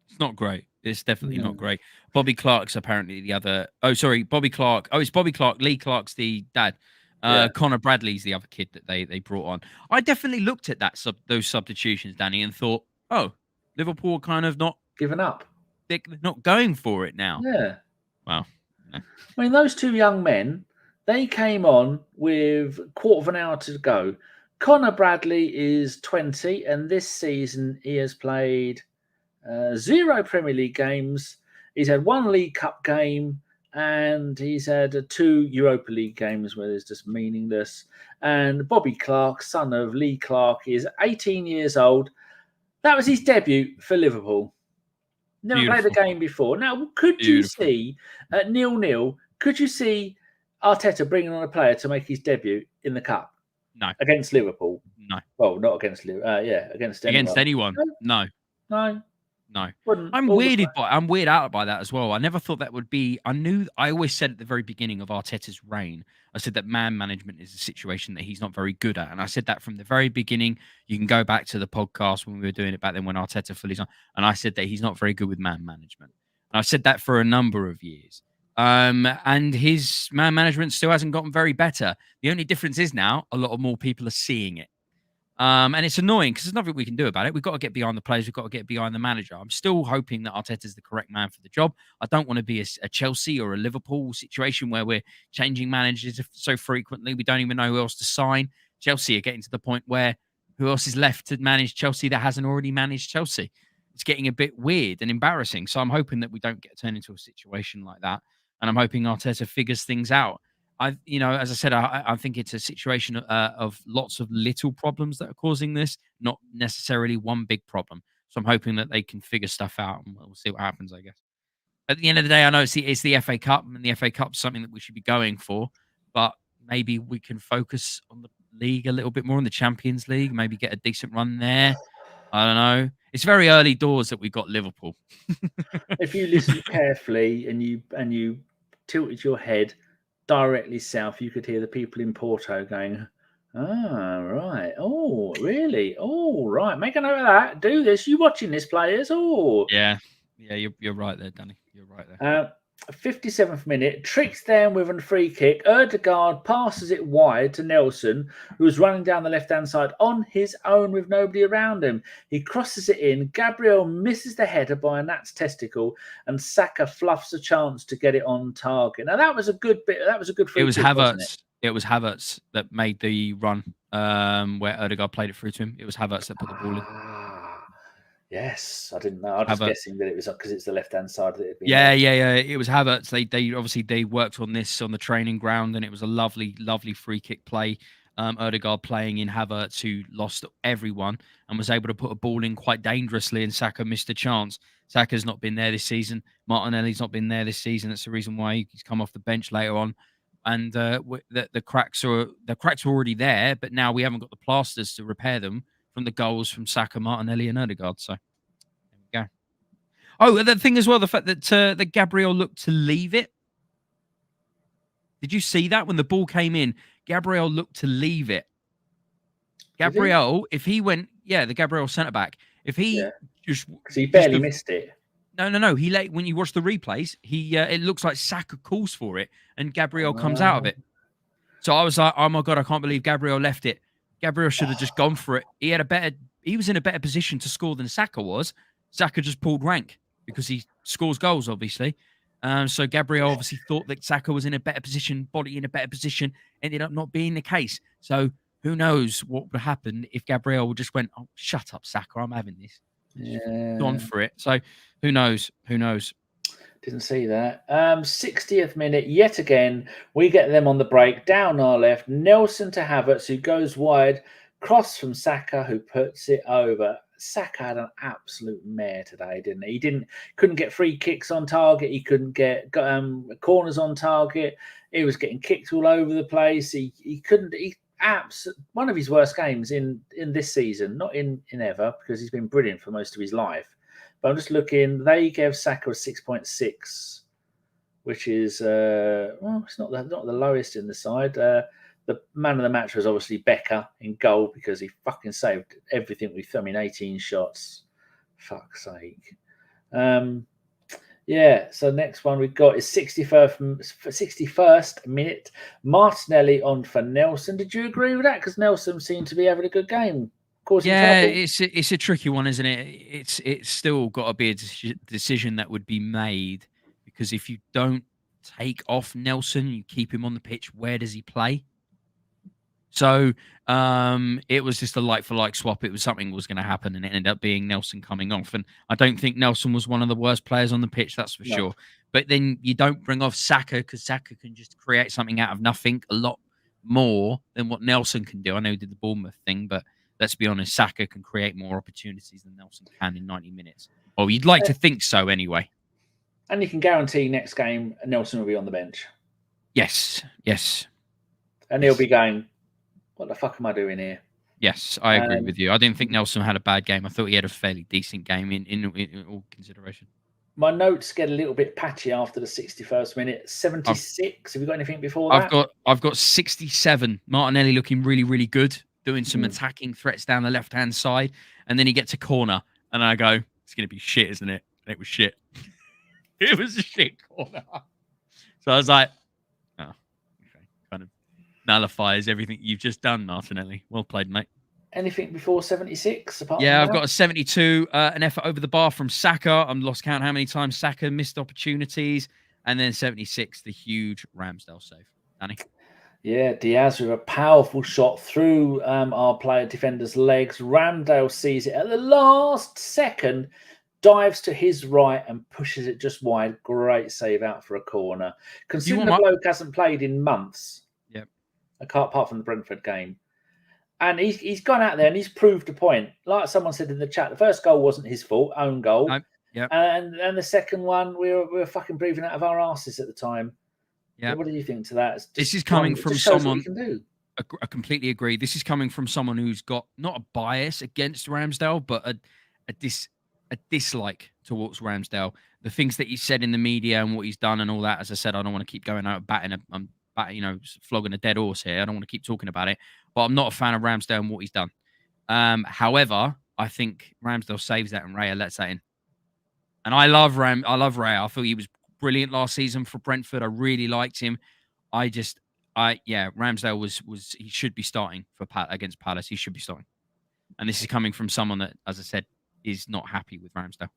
It's not great. It's definitely not great. Bobby Clark's apparently the other. Oh, sorry, Bobby Clark. Oh, it's Bobby Clark. Lee Clark's the dad. Connor Bradley's the other kid that they brought on. I definitely looked at those substitutions, Danny, and thought, oh, Liverpool are kind of not giving up. They're not going for it now. Yeah. Wow. I mean, those two young men, they came on with a quarter of an hour to go. Connor Bradley is 20, and this season he has played 0 Premier League games. He's had 1 League Cup game, and he's had 2 Europa League games where it's just meaningless. And Bobby Clark, son of Lee Clark, is 18 years old. That was his debut for Liverpool. Never played a game before. Now, could you see at 0-0, could you see Arteta bringing on a player to make his debut in the Cup? No. Against Liverpool? No. Well, not against Liverpool. Against anyone. Against anyone? No. I'm weirded out by that as well. I never thought that would be. I always said at the very beginning of Arteta's reign, I said that man management is a situation that he's not very good at. And I said that from the very beginning. You can go back to the podcast when we were doing it back then when Arteta fully on. And I said that he's not very good with man management. And I've said that for a number of years. And his man management still hasn't gotten very better. The only difference is now a lot of more people are seeing it. And it's annoying because there's nothing we can do about it. We've got to get behind the players. We've got to get behind the manager. I'm still hoping that Arteta's the correct man for the job. I don't want to be a Chelsea or a Liverpool situation where we're changing managers so frequently. We don't even know who else to sign. Chelsea are getting to the point where who else is left to manage Chelsea that hasn't already managed Chelsea? It's getting a bit weird and embarrassing. So I'm hoping that we don't get turned into a situation like that. And I'm hoping Arteta figures things out. As I said, I think it's a situation of lots of little problems that are causing this, not necessarily one big problem. So I'm hoping that they can figure stuff out, and we'll see what happens, I guess. At the end of the day, I know it's the FA Cup, and the FA Cup's something that we should be going for, but maybe we can focus on the league a little bit more, in the Champions League, maybe get a decent run there. I don't know. It's very early doors that we got Liverpool. If you listen carefully and you tilted your head directly south, you could hear the people in Porto going, "Ah, right. Oh, really? Oh, right. Make a note of that. Do this. You watching this, players? Oh, yeah. You're right there, Danny. You're right there. 57th minute, tricks down with a free kick. Odegaard passes it wide to Nelson, who was running down the left-hand side on his own with nobody around him. He crosses it in. Gabriel misses the header by a gnat's testicle, and Saka fluffs a chance to get it on target. Now that was a good bit. That was a good free kick. Havertz. It was Havertz that made the run where Odegaard played it through to him. It was Havertz that put the ball in. Yes, I didn't know. I was guessing that it was because it's the left-hand side that it. Yeah. It was Havertz. They worked on this on the training ground, and it was a lovely free kick play. Odegaard playing in Havertz, who lost everyone and was able to put a ball in quite dangerously, and Saka missed a chance. Saka's not been there this season. Martinelli's not been there this season. That's the reason why he's come off the bench later on. And the cracks are already there, but now we haven't got the plasters to repair them from the goals from Saka, Martinelli, and Odegaard. So there we go. Oh, the thing as well, the fact that Gabriel looked to leave it. Did you see that when the ball came in? Gabriel looked to leave it. Gabriel, if he went, the Gabriel centre back, if he just because he barely missed it. No. He when you watch the replays, it looks like Saka calls for it and Gabriel comes out of it. So I was like, oh my god, I can't believe Gabriel left it. Gabriel should have just gone for it. He was in a better position to score than Saka was. Saka just pulled rank because he scores goals, obviously. So Gabriel obviously thought that Saka was in a better position, body in a better position, ended up not being the case. So who knows what would happen if Gabriel just went, oh, shut up, Saka, I'm having this. Gone for it. So who knows? Didn't see that. 60th minute, yet again, we get them on the break, down our left. Nelson to Havertz, who goes wide. Cross from Saka, who puts it over. Saka had an absolute mare today, didn't he? Couldn't get free kicks on target. He couldn't get corners on target. He was getting kicked all over the place. He couldn't. One of his worst games in this season, not in ever, because he's been brilliant for most of his life. But I'm just looking. They gave Saka a 6.6, which is it's not the lowest in the side. The man of the match was obviously Becker in goal because he fucking saved everything we threw. 18 shots. Fuck's sake. So next one we've got is 61st minute. Martinelli on for Nelson. Did you agree with that? Because Nelson seemed to be having a good game. It's a tricky one, isn't it? It's still got to be a decision that would be made, because if you don't take off Nelson, you keep him on the pitch, where does he play? So it was just a like-for-like swap. It was something was going to happen, and it ended up being Nelson coming off. And I don't think Nelson was one of the worst players on the pitch, that's for sure. But then you don't bring off Saka, because Saka can just create something out of nothing a lot more than what Nelson can do. I know he did the Bournemouth thing, but let's be honest, Saka can create more opportunities than Nelson can in 90 minutes. Well, you'd like to think so anyway. And you can guarantee next game Nelson will be on the bench. Yes. And he'll be going, what the fuck am I doing here? Yes, I agree with you. I didn't think Nelson had a bad game. I thought he had a fairly decent game in all consideration. My notes get a little bit patchy after the 61st minute. 76. Have you got anything before that? I've got 67. Martinelli looking really, really good, doing some attacking threats down the left-hand side. And then he gets a corner. And I go, it's going to be shit, isn't it? And it was shit. It was a shit corner. So I was like, oh, okay. Kind of nullifies everything you've just done, Martinelli. Well played, mate. Anything before 76? Apart Yeah, from I've that? got a 72, an effort over the bar from Saka. I'm lost count how many times Saka missed opportunities. And then 76, the huge Ramsdale save. Danny? Yeah, Diaz with a powerful shot through our player defender's legs. Ramsdale sees it at the last second, dives to his right and pushes it just wide. Great save out for a corner. Considering the bloke hasn't played in months, apart from the Brentford game. And he's gone out there and he's proved a point. Like someone said in the chat, the first goal wasn't his fault, own goal. And the second one, we were fucking breathing out of our asses at the time. Yeah. What do you think to that? This is coming from someone. I completely agree. This is coming from someone who's got not a bias against Ramsdale, but a dislike towards Ramsdale. The things that he said in the media and what he's done and all that. As I said, I don't want to keep going out flogging a dead horse here. I don't want to keep talking about it, but I'm not a fan of Ramsdale and what he's done. However, I think Ramsdale saves that and Raya lets that in. And I love Raya. I thought he was brilliant last season for Brentford. I really liked him. Ramsdale was he should be starting against Palace. He should be starting. And this is coming from someone that, as I said, is not happy with Ramsdale.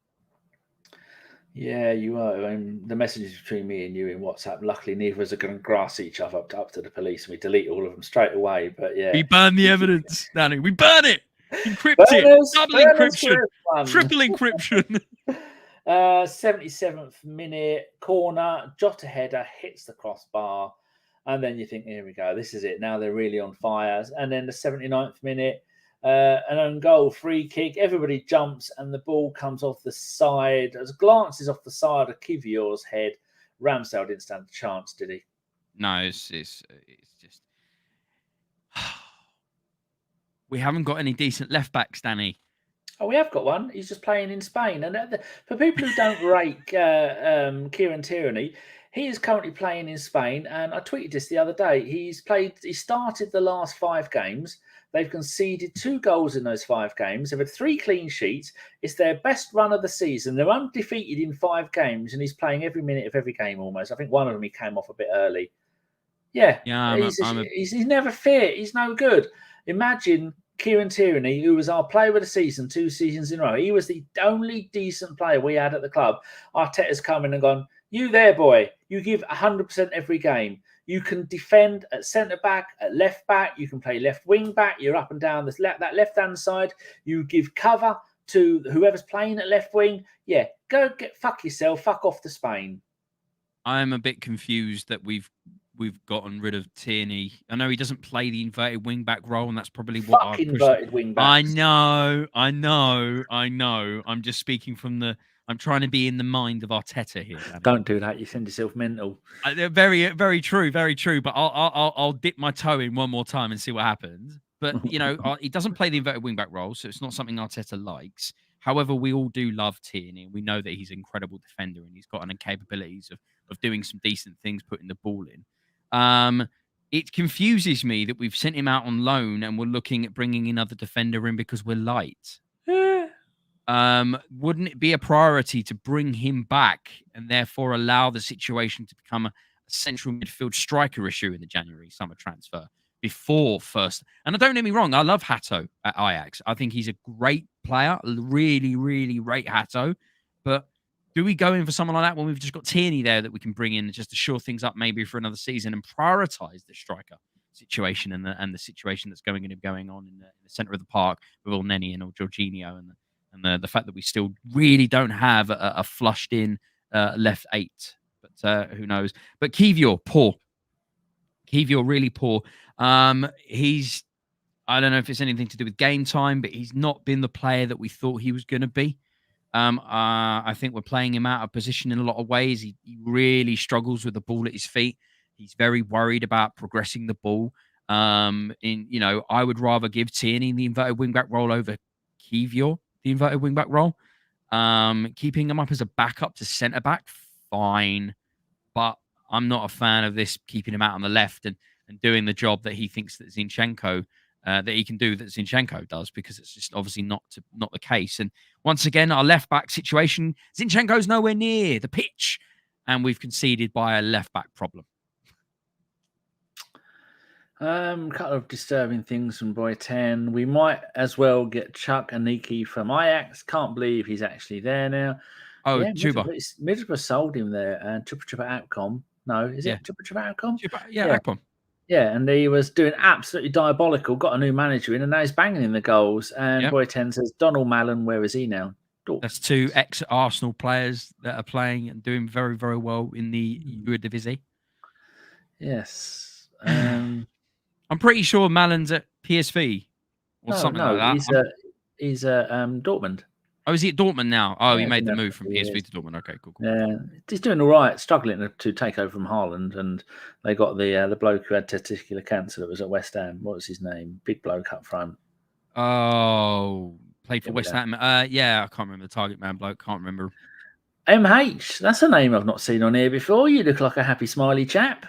Yeah, you are. I mean, the messages between me and you in WhatsApp, luckily neither of us are going to grass each other up to the police and we delete all of them straight away. But yeah. We burn the evidence, Danny. We burn it. Encrypt it. Double encryption. Triple encryption. 77th minute, corner, Jota header, hits the crossbar. And then you think, here we go. This is it. Now they're really on fire. And then the 79th minute, an own goal, free kick. Everybody jumps and the ball comes off the side. As glances off the side of Kiwior's head. Ramsdale didn't stand a chance, did he? No, it's just... We haven't got any decent left-backs, Danny. Oh, we have got one. He's just playing in Spain. And for people who don't rate Kieran Tierney, he is currently playing in Spain. And I tweeted this the other day. He started the last 5 games. They've conceded 2 goals in those 5 games. They've had 3 clean sheets. It's their best run of the season. They're undefeated in 5 games, and he's playing every minute of every game almost. I think one of them he came off a bit early. He's never fit. He's no good. Imagine Kieran Tierney, who was our player of the season 2 seasons in a row. He was the only decent player we had at the club. Arteta's come in and gone, you there, boy. You give 100% every game. You can defend at centre-back, at left-back. You can play left wing-back. You're up and down that left-hand side. You give cover to whoever's playing at left wing. Yeah, fuck yourself. Fuck off to Spain. I'm a bit confused that we've gotten rid of Tierney. I know he doesn't play the inverted wing-back role, and that's probably what I've pushed. Inverted wing-back. I know. I'm just speaking from I'm trying to be in the mind of Arteta here. Danny. Don't do that. You send yourself mental. Very, very true. Very true. But I'll dip my toe in one more time and see what happens. But, he doesn't play the inverted wing-back role, so it's not something Arteta likes. However, we all do love Tierney. We know that he's an incredible defender and he's got an capabilities of doing some decent things, putting the ball in. It confuses me that we've sent him out on loan and we're looking at bringing another defender in because we're light. Wouldn't it be a priority to bring him back and therefore allow the situation to become a central midfield striker issue in the January summer transfer before first? And don't get me wrong, I love Hato at Ajax. I think he's a great player, really, really rate Hato. But do we go in for someone like that when we've just got Tierney there that we can bring in just to shore things up maybe for another season and prioritise the striker situation and the situation that's going on in the centre of the park with Elneny and Jorginho and the fact that we still really don't have a flushed in left 8. But who knows? But Kiwior, poor. Kiwior, really poor. I don't know if it's anything to do with game time, but he's not been the player that we thought he was going to be. I think we're playing him out of position in a lot of ways. He really struggles with the ball at his feet. He's very worried about progressing the ball. I would rather give Tierney the inverted wingback role over Kiwior, the inverted wingback role. Keeping him up as a backup to centre back, fine. But I'm not a fan of this keeping him out on the left and doing the job that he thinks that Zinchenko that he can do that Zinchenko does, because it's just obviously not the case. And once again, our left back situation, Zinchenko's nowhere near the pitch, and we've conceded by a left back problem. Couple of disturbing things from Boy-10. We might as well get Chuck Aniki from Ajax. Can't believe he's actually there now. Oh, Yeah, Chuba. Middlesbrough sold him there, and Chupa Outcom. No, is it Chupa Outcom? Yeah, Akpom. Yeah, and he was doing absolutely diabolical. Got a new manager in, and now he's banging in the goals. And Boy-10 says, Donald Mallon, where is he now? That's 2 ex-Arsenal players that are playing and doing very, very well in the Eredivisie. Yes. I'm pretty sure Mallon's at PSV or something like that. He's at Dortmund. Oh, is he at Dortmund now? Oh, he made the move from PSV to Dortmund. Okay, cool. Yeah, he's doing all right, struggling to take over from Haaland, and they got the bloke who had testicular cancer that was at West Ham. What was his name? Big bloke up front. Oh, played for West Ham. Yeah, I can't remember the target man bloke. Can't remember. MH, that's a name I've not seen on here before. You look like a happy, smiley chap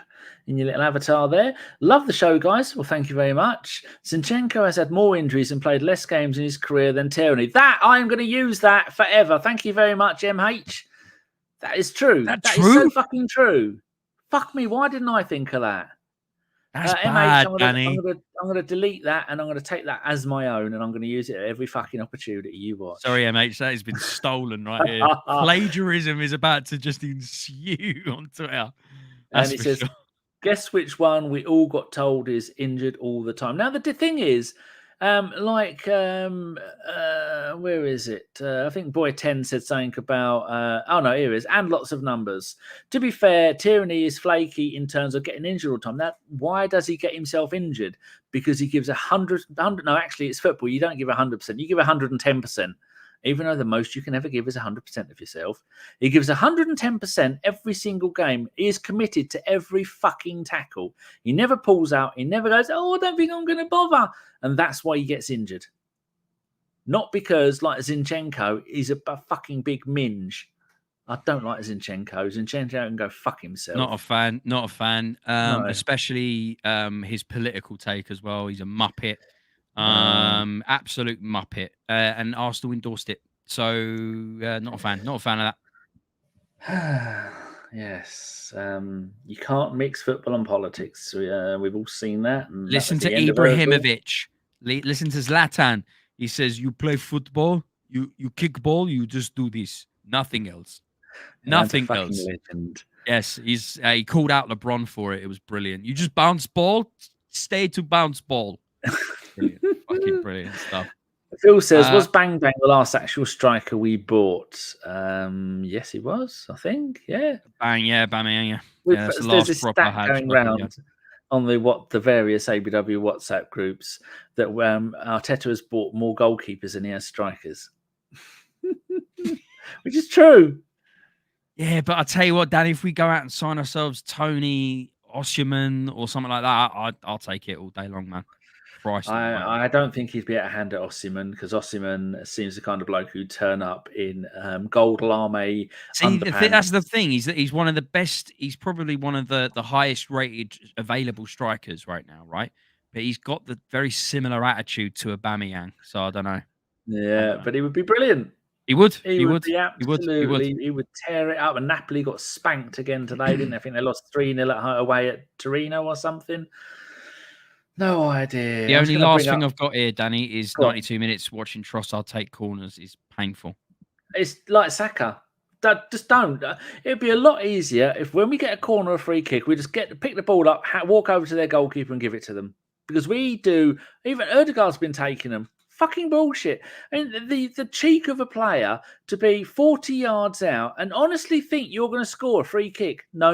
in your little avatar there. Love the show, guys. Well, thank you very much. Zinchenko has had more injuries and played less games in his career than Tierney. That, I am going to use that forever. Thank you very much, MH. That is true. That is so fucking true. Fuck me. Why didn't I think of that? That's bad, MH, Danny. I'm going to delete that, and I'm going to take that as my own, and I'm going to use it at every fucking opportunity you watch. Sorry, MH. That has been stolen right here. Plagiarism is about to just ensue on Twitter. And it says, guess which one we all got told is injured all the time. Now, the thing is, where is it? I think Boy-10 said something about, here it is, and lots of numbers. To be fair, Tierney is flaky in terms of getting injured all the time. Now, why does he get himself injured? Because he gives 100, no, actually, it's football. You don't give 100%. You give 110%. Even though the most you can ever give is 100% of yourself. He gives 110% every single game. He is committed to every fucking tackle. He never pulls out. He never goes, I don't think I'm going to bother. And that's why he gets injured. Not because, like Zinchenko, he's a fucking big minge. I don't like Zinchenko. Zinchenko can go fuck himself. Not a fan. No. Especially his political take as well. He's a muppet. Absolute muppet, and Arsenal endorsed it. So not a fan of that. Yes, you can't mix football and politics. We've all seen that. And listen to Ibrahimovic. Listen to Zlatan. He says, "You play football, you kick ball, you just do this, nothing else, nothing else." Legend. Yes, he called out LeBron for it. It was brilliant. You just bounce ball, stay to bounce ball. Brilliant. Fucking brilliant stuff. Phil says, was Bang Bang the last actual striker we bought? Yes, he was, I think. Yeah. Bang, yeah. That's the there's last prop I had. Going around on the various ABW WhatsApp groups that Arteta has bought more goalkeepers than he has strikers. Which is true. Yeah, but I tell you what, Danny, if we go out and sign ourselves Tony Osimhen or something like that, I'll take it all day long, man. I don't think he'd be at a hand at Osimhen, because Osimhen seems the kind of bloke who'd turn up in gold lame. See, that's the thing. He's one of the best. He's probably one of the highest rated available strikers right now, right? But he's got the very similar attitude to Aubameyang. So I don't know. Yeah, but he would be brilliant. He would. He would tear it up. And Napoli got spanked again today, didn't they? I think they lost 3-0 away at Torino or something. No idea. The only last thing I've got here, Danny, is 92 minutes watching Trossard take corners is painful. It's like Saka. Just don't. It'd be a lot easier if when we get a corner or a free kick, we just pick the ball up, walk over to their goalkeeper and give it to them. Because we do. Even Odegaard's been taking them. Fucking bullshit. I mean, the cheek of a player to be 40 yards out and honestly think you're going to score a free kick. No,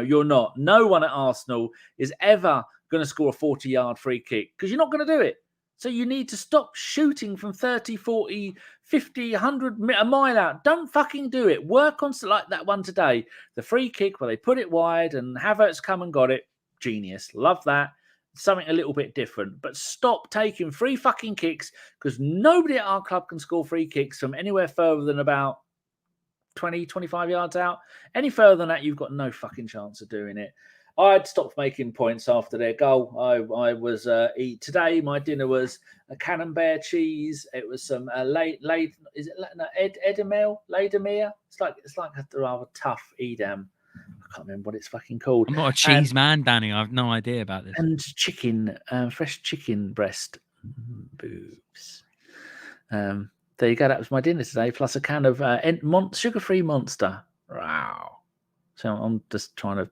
you're not. No one at Arsenal is ever going to score a 40-yard free kick because you're not going to do it. So you need to stop shooting from 30, 40, 50, 100, a mile out. Don't fucking do it. Work on like that one today. The free kick where they put it wide and Havertz come and got it. Genius. Love that. Something a little bit different. But stop taking free fucking kicks because nobody at our club can score free kicks from anywhere further than about 20, 25 yards out. Any further than that, you've got no fucking chance of doing it. I'd stopped making points after their goal. I was today. My dinner was a camembert cheese. It was some Edamame. It's like a rather tough Edam. I can't remember what it's fucking called. I'm not a cheese man, Danny. I have no idea about this. And chicken, fresh chicken breast boobs. There you go. That was my dinner today, plus a can of sugar-free Monster. Wow. So I'm just trying to.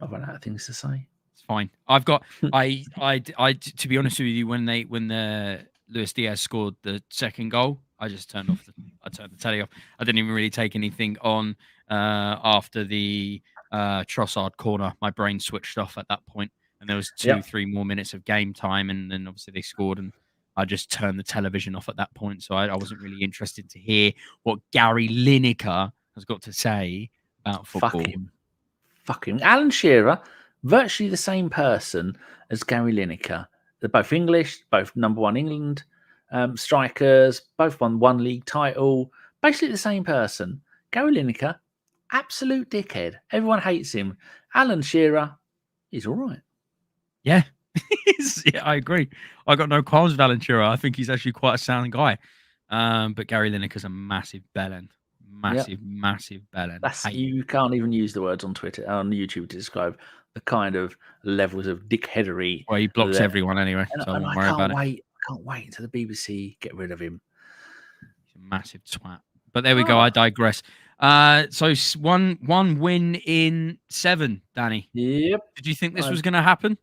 I've run out of things to say. It's fine. I've got. I. To be honest with you, when the Luis Diaz scored the second goal, I just turned the telly off. I didn't even really take anything on after the Trossard corner. My brain switched off at that point, and there was 2-3 more minutes of game time, and then obviously they scored, and I just turned the television off at that point. So I wasn't really interested to hear what Gary Lineker has got to say about football. Fuck him. Alan Shearer, virtually the same person as Gary Lineker. They're both English, both number one England strikers, both won one league title. Basically the same person. Gary Lineker, absolute dickhead. Everyone hates him. Alan Shearer, he's all right. Yeah. Yeah, I agree. I got no qualms with Alan Shearer. I think he's actually quite a sound guy. But Gary Lineker's a massive bellend. Massive bellend. You can't even use the words on Twitter, on YouTube to describe the kind of levels of dickheadery. Well, he blocks everyone anyway, so I won't worry about it. I can't wait until the BBC get rid of him. He's a massive twat. But there we go. I digress. So one win in 7, Danny. Yep. Did you think this was going to happen?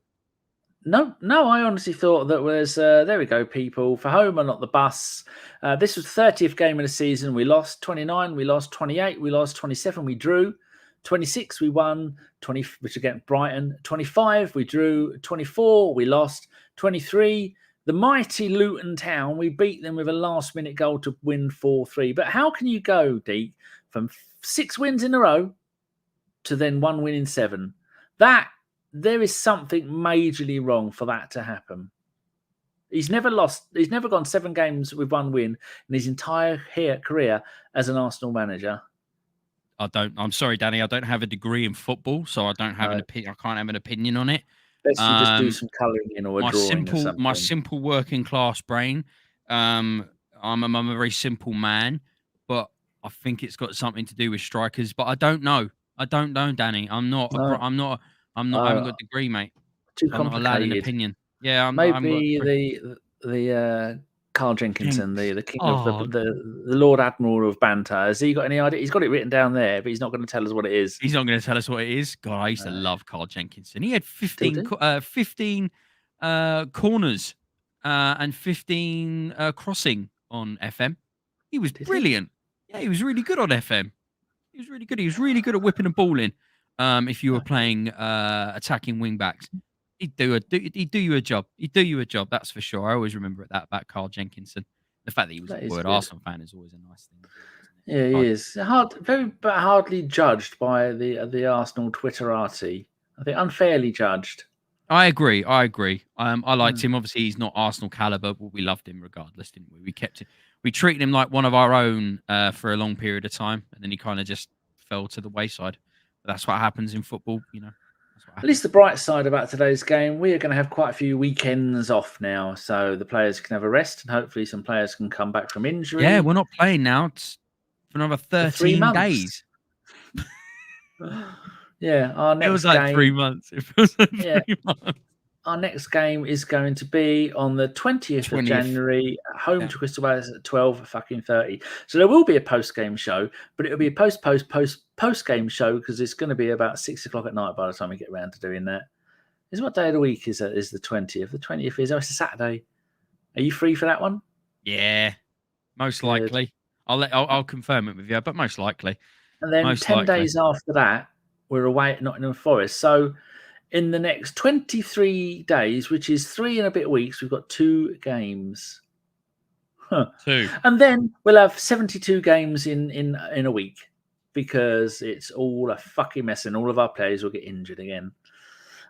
No, I honestly thought that was, there we go, people, for home and not the bus. This was 30th game of the season. We lost 29, we lost 28, we lost 27, we drew. 26, we won, 20, which against Brighton. 25, we drew. 24, we lost. 23, the mighty Luton Town, we beat them with a last-minute goal to win 4-3. But how can you go, Deac, from 6 wins in a row to then 1 win in 7? There is something majorly wrong for that to happen. He's never lost. He's never gone 7 games with 1 win in his entire career as an Arsenal manager. I'm sorry, Danny. I don't have a degree in football, so I don't have an opinion. I can't have an opinion on it. Let's just do some colouring in or a drawing or something. My simple working class brain. I'm a very simple man, but I think it's got something to do with strikers. But I don't know. Danny. I haven't got a degree, mate. Too I'm not allowed an opinion. Yeah, the Karl Jenkinson, the king of the Lord Admiral of banter. Has he got any idea? He's got it written down there, but he's not going to tell us what it is. He's not going to tell us what it is. God, I used to love Karl Jenkinson. He had 15 corners and 15 crossing on FM. He was brilliant. Yeah, he was really good on FM. He was really good. He was really good at whipping a ball in. If you were playing attacking wing backs, he'd do you a job. He'd do you a job. That's for sure. I always remember that about Karl Jenkinson. The fact that he was a word Arsenal fan is always a nice thing. Yeah, he is hardly judged by the Arsenal Twitterati. I think unfairly judged. I agree. I liked him. Obviously, he's not Arsenal caliber, but we loved him regardless, didn't we? We treated him like one of our own for a long period of time, and then he kind of just fell to the wayside. That's what happens in football, you know. At least the bright side about today's game, we are going to have quite a few weekends off now, so the players can have a rest, and hopefully some players can come back from injury. Yeah, we're not playing now. It's for another 13 days. Yeah, our next it was like game, 3 months. It was like 3 months. Our next game is going to be on the 20th of January, home to Crystal Palace at 12:30. So there will be a post-game show, but it'll be a post-game show because it's going to be about 6 o'clock at night by the time we get around to doing that. What day of the week is it? Is the 20th? The 20th is it's a Saturday. Are you free for that one? Yeah, most likely. I'll confirm it with you, but most likely. And then 10 days after that, we're away at Nottingham Forest. So in the next 23 days, which is 3 and a bit weeks, we've got 2 games. 2. And then we'll have 72 games in a week because it's all a fucking mess and all of our players will get injured again.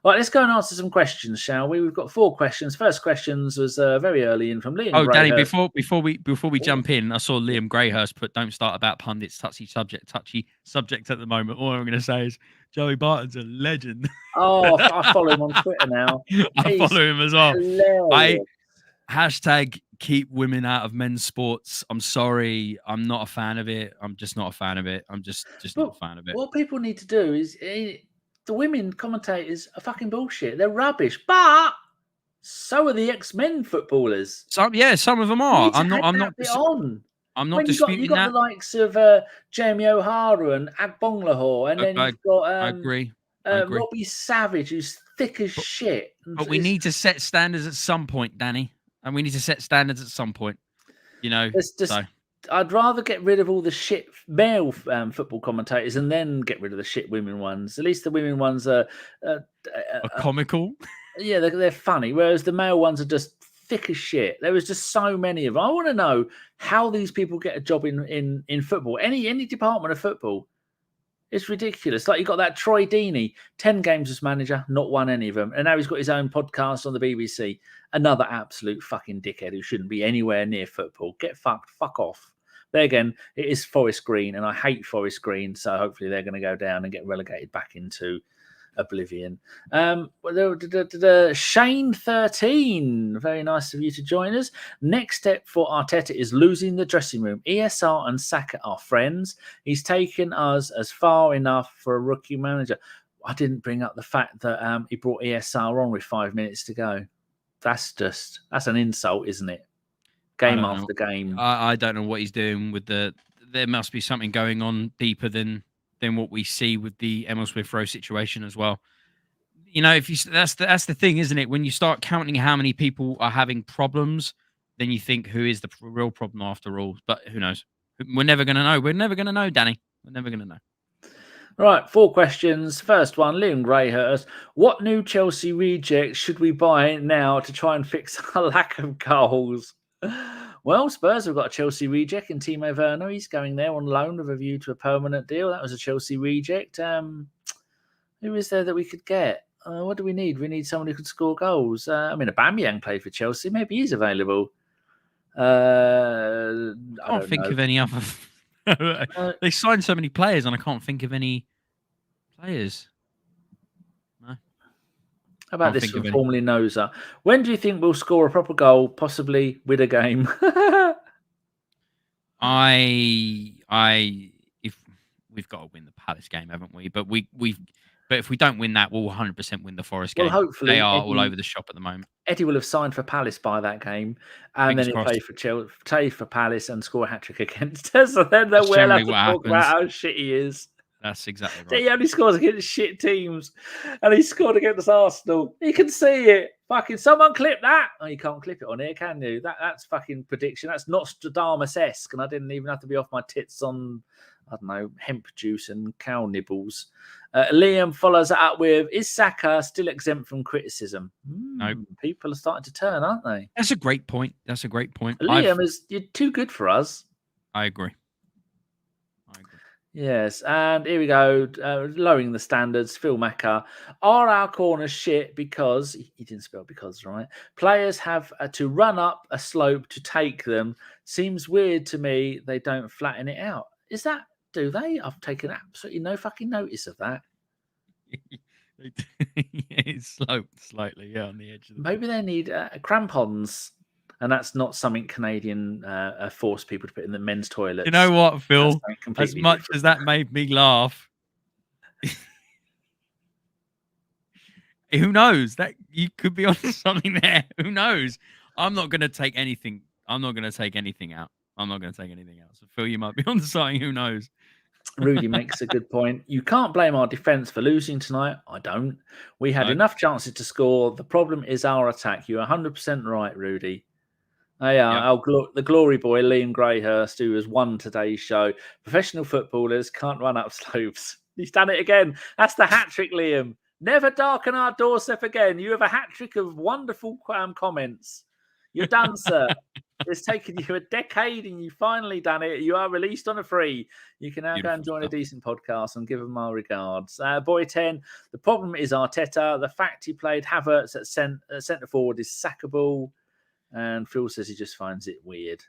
Right, let's go and answer some questions, shall we? We've got 4 questions. First questions was very early in from Liam. Oh, Danny, before we jump in, I saw Liam Greyhurst put "Don't start about pundits, touchy subject at the moment." All I'm going to say is Joey Barton's a legend. Oh, I follow him on Twitter now. I follow him as well. Hilarious. Hashtag keep women out of men's sports. I'm sorry. I'm not a fan of it. I'm just not a fan of it. I'm just not a fan of it. What people need to do is the women commentators are fucking bullshit. They're rubbish, but so are the ex-men footballers. Some of them are. I'm not on. I'm not when disputing you got that. the likes of Jamie O'Hara and Agbonlahor, and then you've got I agree. Robbie Savage, who's thick as shit. But we need to set standards at some point, Danny. And we need to set standards at some point. You know, I'd rather get rid of all the shit male football commentators and then get rid of the shit women ones. At least the women ones are comical. Yeah, they're funny, whereas the male ones are just thick as shit. There was just so many of them. I want to know how these people get a job in football, any department of football. It's ridiculous. Like, you got that Troy Deeney, 10 games as manager, not won any of them. And now he's got his own podcast on the BBC. Another absolute fucking dickhead who shouldn't be anywhere near football. Get fucked. Fuck off. There again, it is Forest Green, and I hate Forest Green. So hopefully they're going to go down and get relegated back into oblivion. Shane 13, very nice of you to join us. Next step for Arteta is losing the dressing room. ESR and Saka are friends. He's taken us as far enough for a rookie manager. I didn't bring up the fact that he brought ESR on with 5 minutes to go. That's an insult, isn't it? Game after game. I don't know what he's doing with there must be something going on deeper than what we see with the Emile Smith-Rowe situation as well. You know, that's the thing, isn't it? When you start counting how many people are having problems, then you think, who is the real problem after all? But who knows? We're never going to know. We're never going to know, Danny. We're never going to know. Right, 4 questions. First one, Liam Greyhurst. What new Chelsea reject should we buy now to try and fix our lack of goals? Well, Spurs have got a Chelsea reject in Timo Werner. He's going there on loan with a view to a permanent deal. That was a Chelsea reject. Who is there that we could get? What do we need? We need someone who could score goals. Aubameyang played for Chelsea. Maybe he's available. I can't think of any other. They signed so many players, and I can't think of any players. No. How about this from formerly Noza? When do you think we'll score a proper goal, possibly with a game? If we've got to win the Palace game, haven't we? But but if we don't win that, we'll 100% win the Forest game. Well, hopefully they are all over the shop at the moment. Eddie will have signed for Palace by that game, and then he'll play for Palace and score a hat-trick against us. So then we'll have to talk about how shit he is. That's exactly right. He only scores against shit teams, and he scored against Arsenal. You can see it. Fucking someone clip that. Oh, you can't clip it on here, can you? That's fucking prediction. That's Nostradamus-esque, and I didn't even have to be off my tits on, I don't know, hemp juice and cow nibbles. Liam follows that up with, is Saka still exempt from criticism? No. People are starting to turn, aren't they? That's a great point. Liam, you're too good for us. I agree. Yes, and here we go. Lowering the standards. Phil Macker. Are our corners shit because, he didn't spell because, right? Players have to run up a slope to take them. Seems weird to me they don't flatten it out. Is that, do they? I've taken absolutely no fucking notice of that. It's sloped slightly, on the edge of the Maybe they need crampons. And that's not something Canadian force people to put in the men's toilets. You know what, Phil? As much as that made me laugh, who knows? That you could be onto something there. Who knows? I'm not going to take anything. I'm not going to take anything out. So Phil, you might be onto something. Who knows? Rudy makes a good point. You can't blame our defence for losing tonight. I don't. We had enough chances to score. The problem is our attack. You're 100% right, Rudy. The glory boy, Liam Greyhurst, who has won today's show. Professional footballers can't run up slopes. He's done it again. That's the hat-trick, Liam. Never darken our doorstep again. You have a hat-trick of wonderful comments. You're done, sir. It's taken you a decade and you've finally done it. You are released on a free. You can now go and join a decent podcast and give them my regards. Boy 10, the problem is Arteta. The fact he played Havertz at centre forward is sackable. And Phil says he just finds it weird.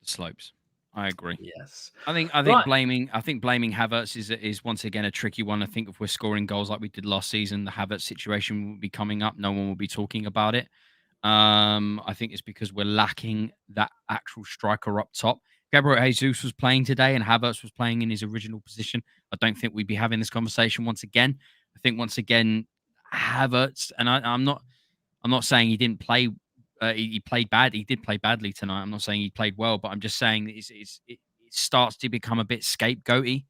The slopes. I agree. Yes. I think blaming Havertz is once again a tricky one. I think if we're scoring goals like we did last season, the Havertz situation will be coming up. No one will be talking about it. I think it's because we're lacking that actual striker up top. Gabriel Jesus was playing today and Havertz was playing in his original position. I don't think we'd be having this conversation once again. I think once again, Havertz, and I'm not saying he didn't play. He played bad. He did play badly tonight. I'm not saying he played well, but I'm just saying that it starts to become a bit scapegoaty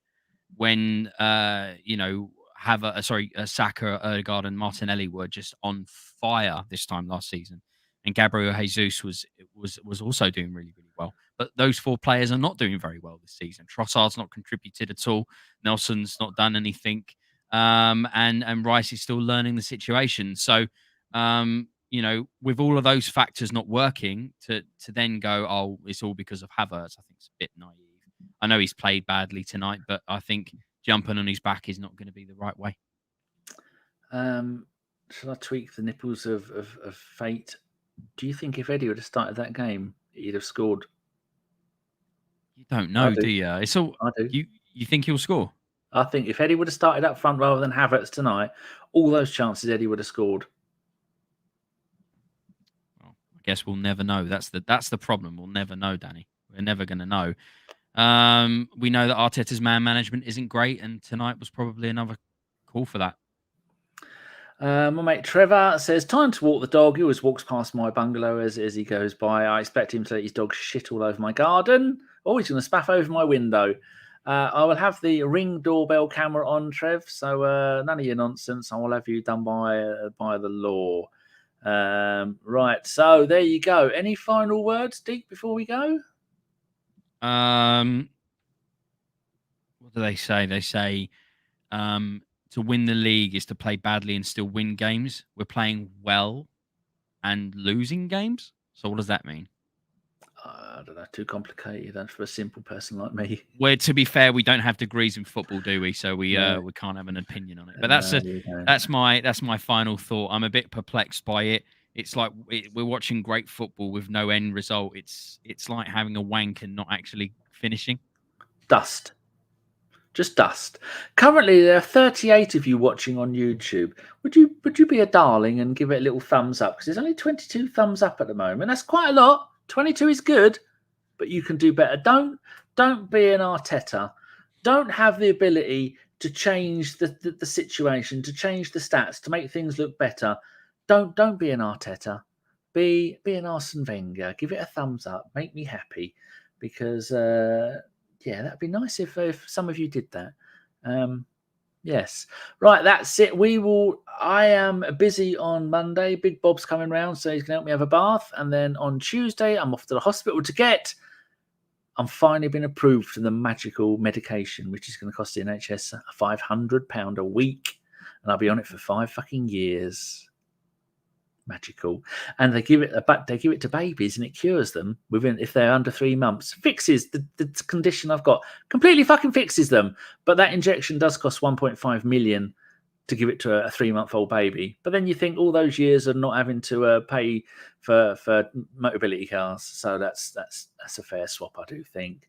when Saka, Odegaard, and Martinelli were just on fire this time last season, and Gabriel Jesus was also doing really, really well. But those four players are not doing very well this season. Trossard's not contributed at all. Nelson's not done anything, and Rice is still learning the situation. So, with all of those factors not working, to then go, oh, it's all because of Havertz, I think it's a bit naive. I know he's played badly tonight, but I think jumping on his back is not going to be the right way. Shall I tweak the nipples of fate? Do you think if Eddie would have started that game, he'd have scored? You don't know, do you? It's all. I do. You think he'll score? I think if Eddie would have started up front rather than Havertz tonight, all those chances Eddie would have scored. Well, I guess we'll never know. That's the problem. We'll never know, Danny. We're never going to know. We know that Arteta's man management isn't great, and tonight was probably another call for that. My mate Trevor says, time to walk the dog. He always walks past my bungalow as he goes by. I expect him to let his dog shit all over my garden. Oh, he's going to spaff over my window. I will have the Ring doorbell camera on, Trev, so none of your nonsense. I will have you done by the law. Right, so there you go. Any final words, Deac, before we go? What do they say? They say to win the league is to play badly and still win games. We're playing well and losing games. So what does that mean? I don't know. Too complicated. That's for a simple person like me. Well, to be fair, we don't have degrees in football, do we? So we can't have an opinion on it. But that's my final thought. I'm a bit perplexed by it. It's like we're watching great football with no end result. It's like having a wank and not actually finishing. Dust. Just dust. Currently, there are 38 of you watching on YouTube. Would you be a darling and give it a little thumbs up? Because there's only 22 thumbs up at the moment. That's quite a lot. 22 is good, but you can do better. Don't be an Arteta. Don't have the ability to change the situation, to change the stats, to make things look better. Don't be an Arteta. Be an Arsene Wenger. Give it a thumbs up. Make me happy, because that'd be nice if some of you did that. Yes. Right, that's it. I am busy on Monday. Big Bob's coming round, so he's going to help me have a bath. And then on Tuesday, I'm off to the hospital I'm finally been approved for the magical medication, which is going to cost the NHS £500 a week. And I'll be on it for 5 fucking years. Magical. And they give it to babies and it cures them if they're under 3 months. Fixes the condition I've got. Completely fucking fixes them. But that injection does cost 1.5 million to give it to a 3-month-old baby. But then you think all those years of not having to pay for mobility cars. So that's a fair swap, I do think.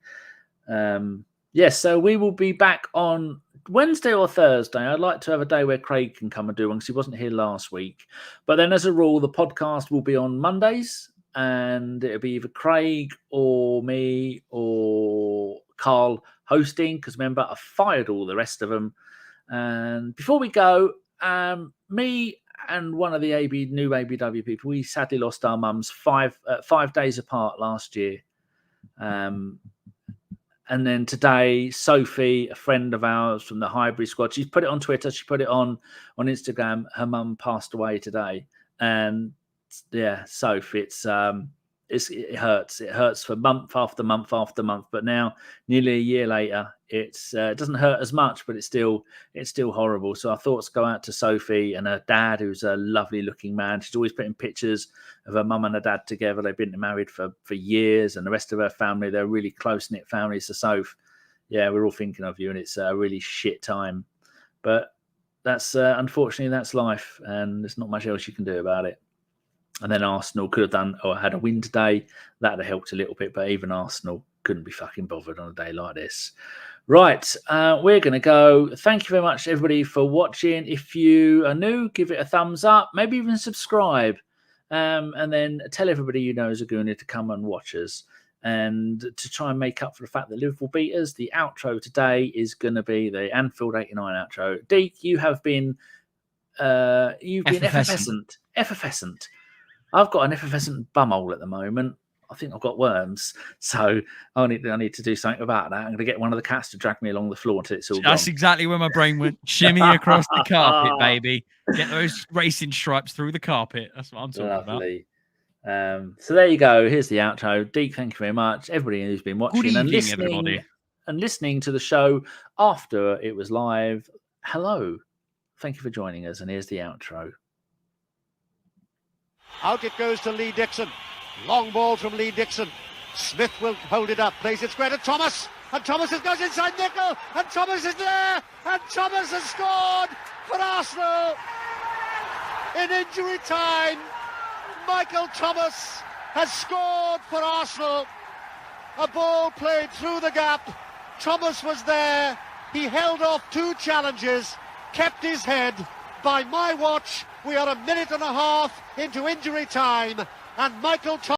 Yes, so we will be back on Wednesday or Thursday. I'd like to have a day where Craig can come and do one because he wasn't here last week. But then as a rule, the podcast will be on Mondays and it'll be either Craig or me or Karl hosting, because remember, I fired all the rest of them. And before we go, me and one of the new ABW people, we sadly lost our mums 5 days apart last year. And then today, Sophie, a friend of ours from the Highbury squad, she's put it on Twitter, she put it on Instagram. Her mum passed away today. And yeah, Sophie, it hurts. It hurts for month after month after month. But now, nearly a year later, it doesn't hurt as much, but it's still horrible. So our thoughts go out to Sophie and her dad, who's a lovely looking man. She's always putting pictures of her mum and her dad together. They've been married for years, and the rest of her family, they're a really close-knit family. So Soph, yeah, we're all thinking of you, and it's a really shit time. But that's unfortunately, that's life, and there's not much else you can do about it. And then Arsenal could have done or had a win today. That would have helped a little bit, but even Arsenal couldn't be fucking bothered on a day like this. Right, we're going to go. Thank you very much, everybody, for watching. If you are new, give it a thumbs up, maybe even subscribe. and then tell everybody you know is a Gooner to come and watch us. And to try and make up for the fact that Liverpool beat us, the outro today is going to be the Anfield 89 outro. Deac, you have been effervescent. I've got an effervescent bumhole at the moment. I think I've got worms, so I need to do something about that. I'm going to get one of the cats to drag me along the floor until it's all gone. That's exactly where my brain went. Shimmy across the carpet, baby. Get those racing stripes through the carpet. That's what I'm talking Lovely. So there you go. Here's the outro. Deac, thank you very much. Everybody who's been watching Good evening, and listening, everybody. And listening to the show after it was live. Hello. Thank you for joining us. And here's the outro. Out it goes to Lee Dixon. Long ball from Lee Dixon. Smith will hold it up, plays it square to Thomas. And Thomas goes inside Nickel. And Thomas is there. And Thomas has scored for Arsenal. In injury time, Michael Thomas has scored for Arsenal. A ball played through the gap. Thomas was there. He held off 2 challenges, kept his head. By my watch, we are a minute and a half into injury time, and Michael Thomas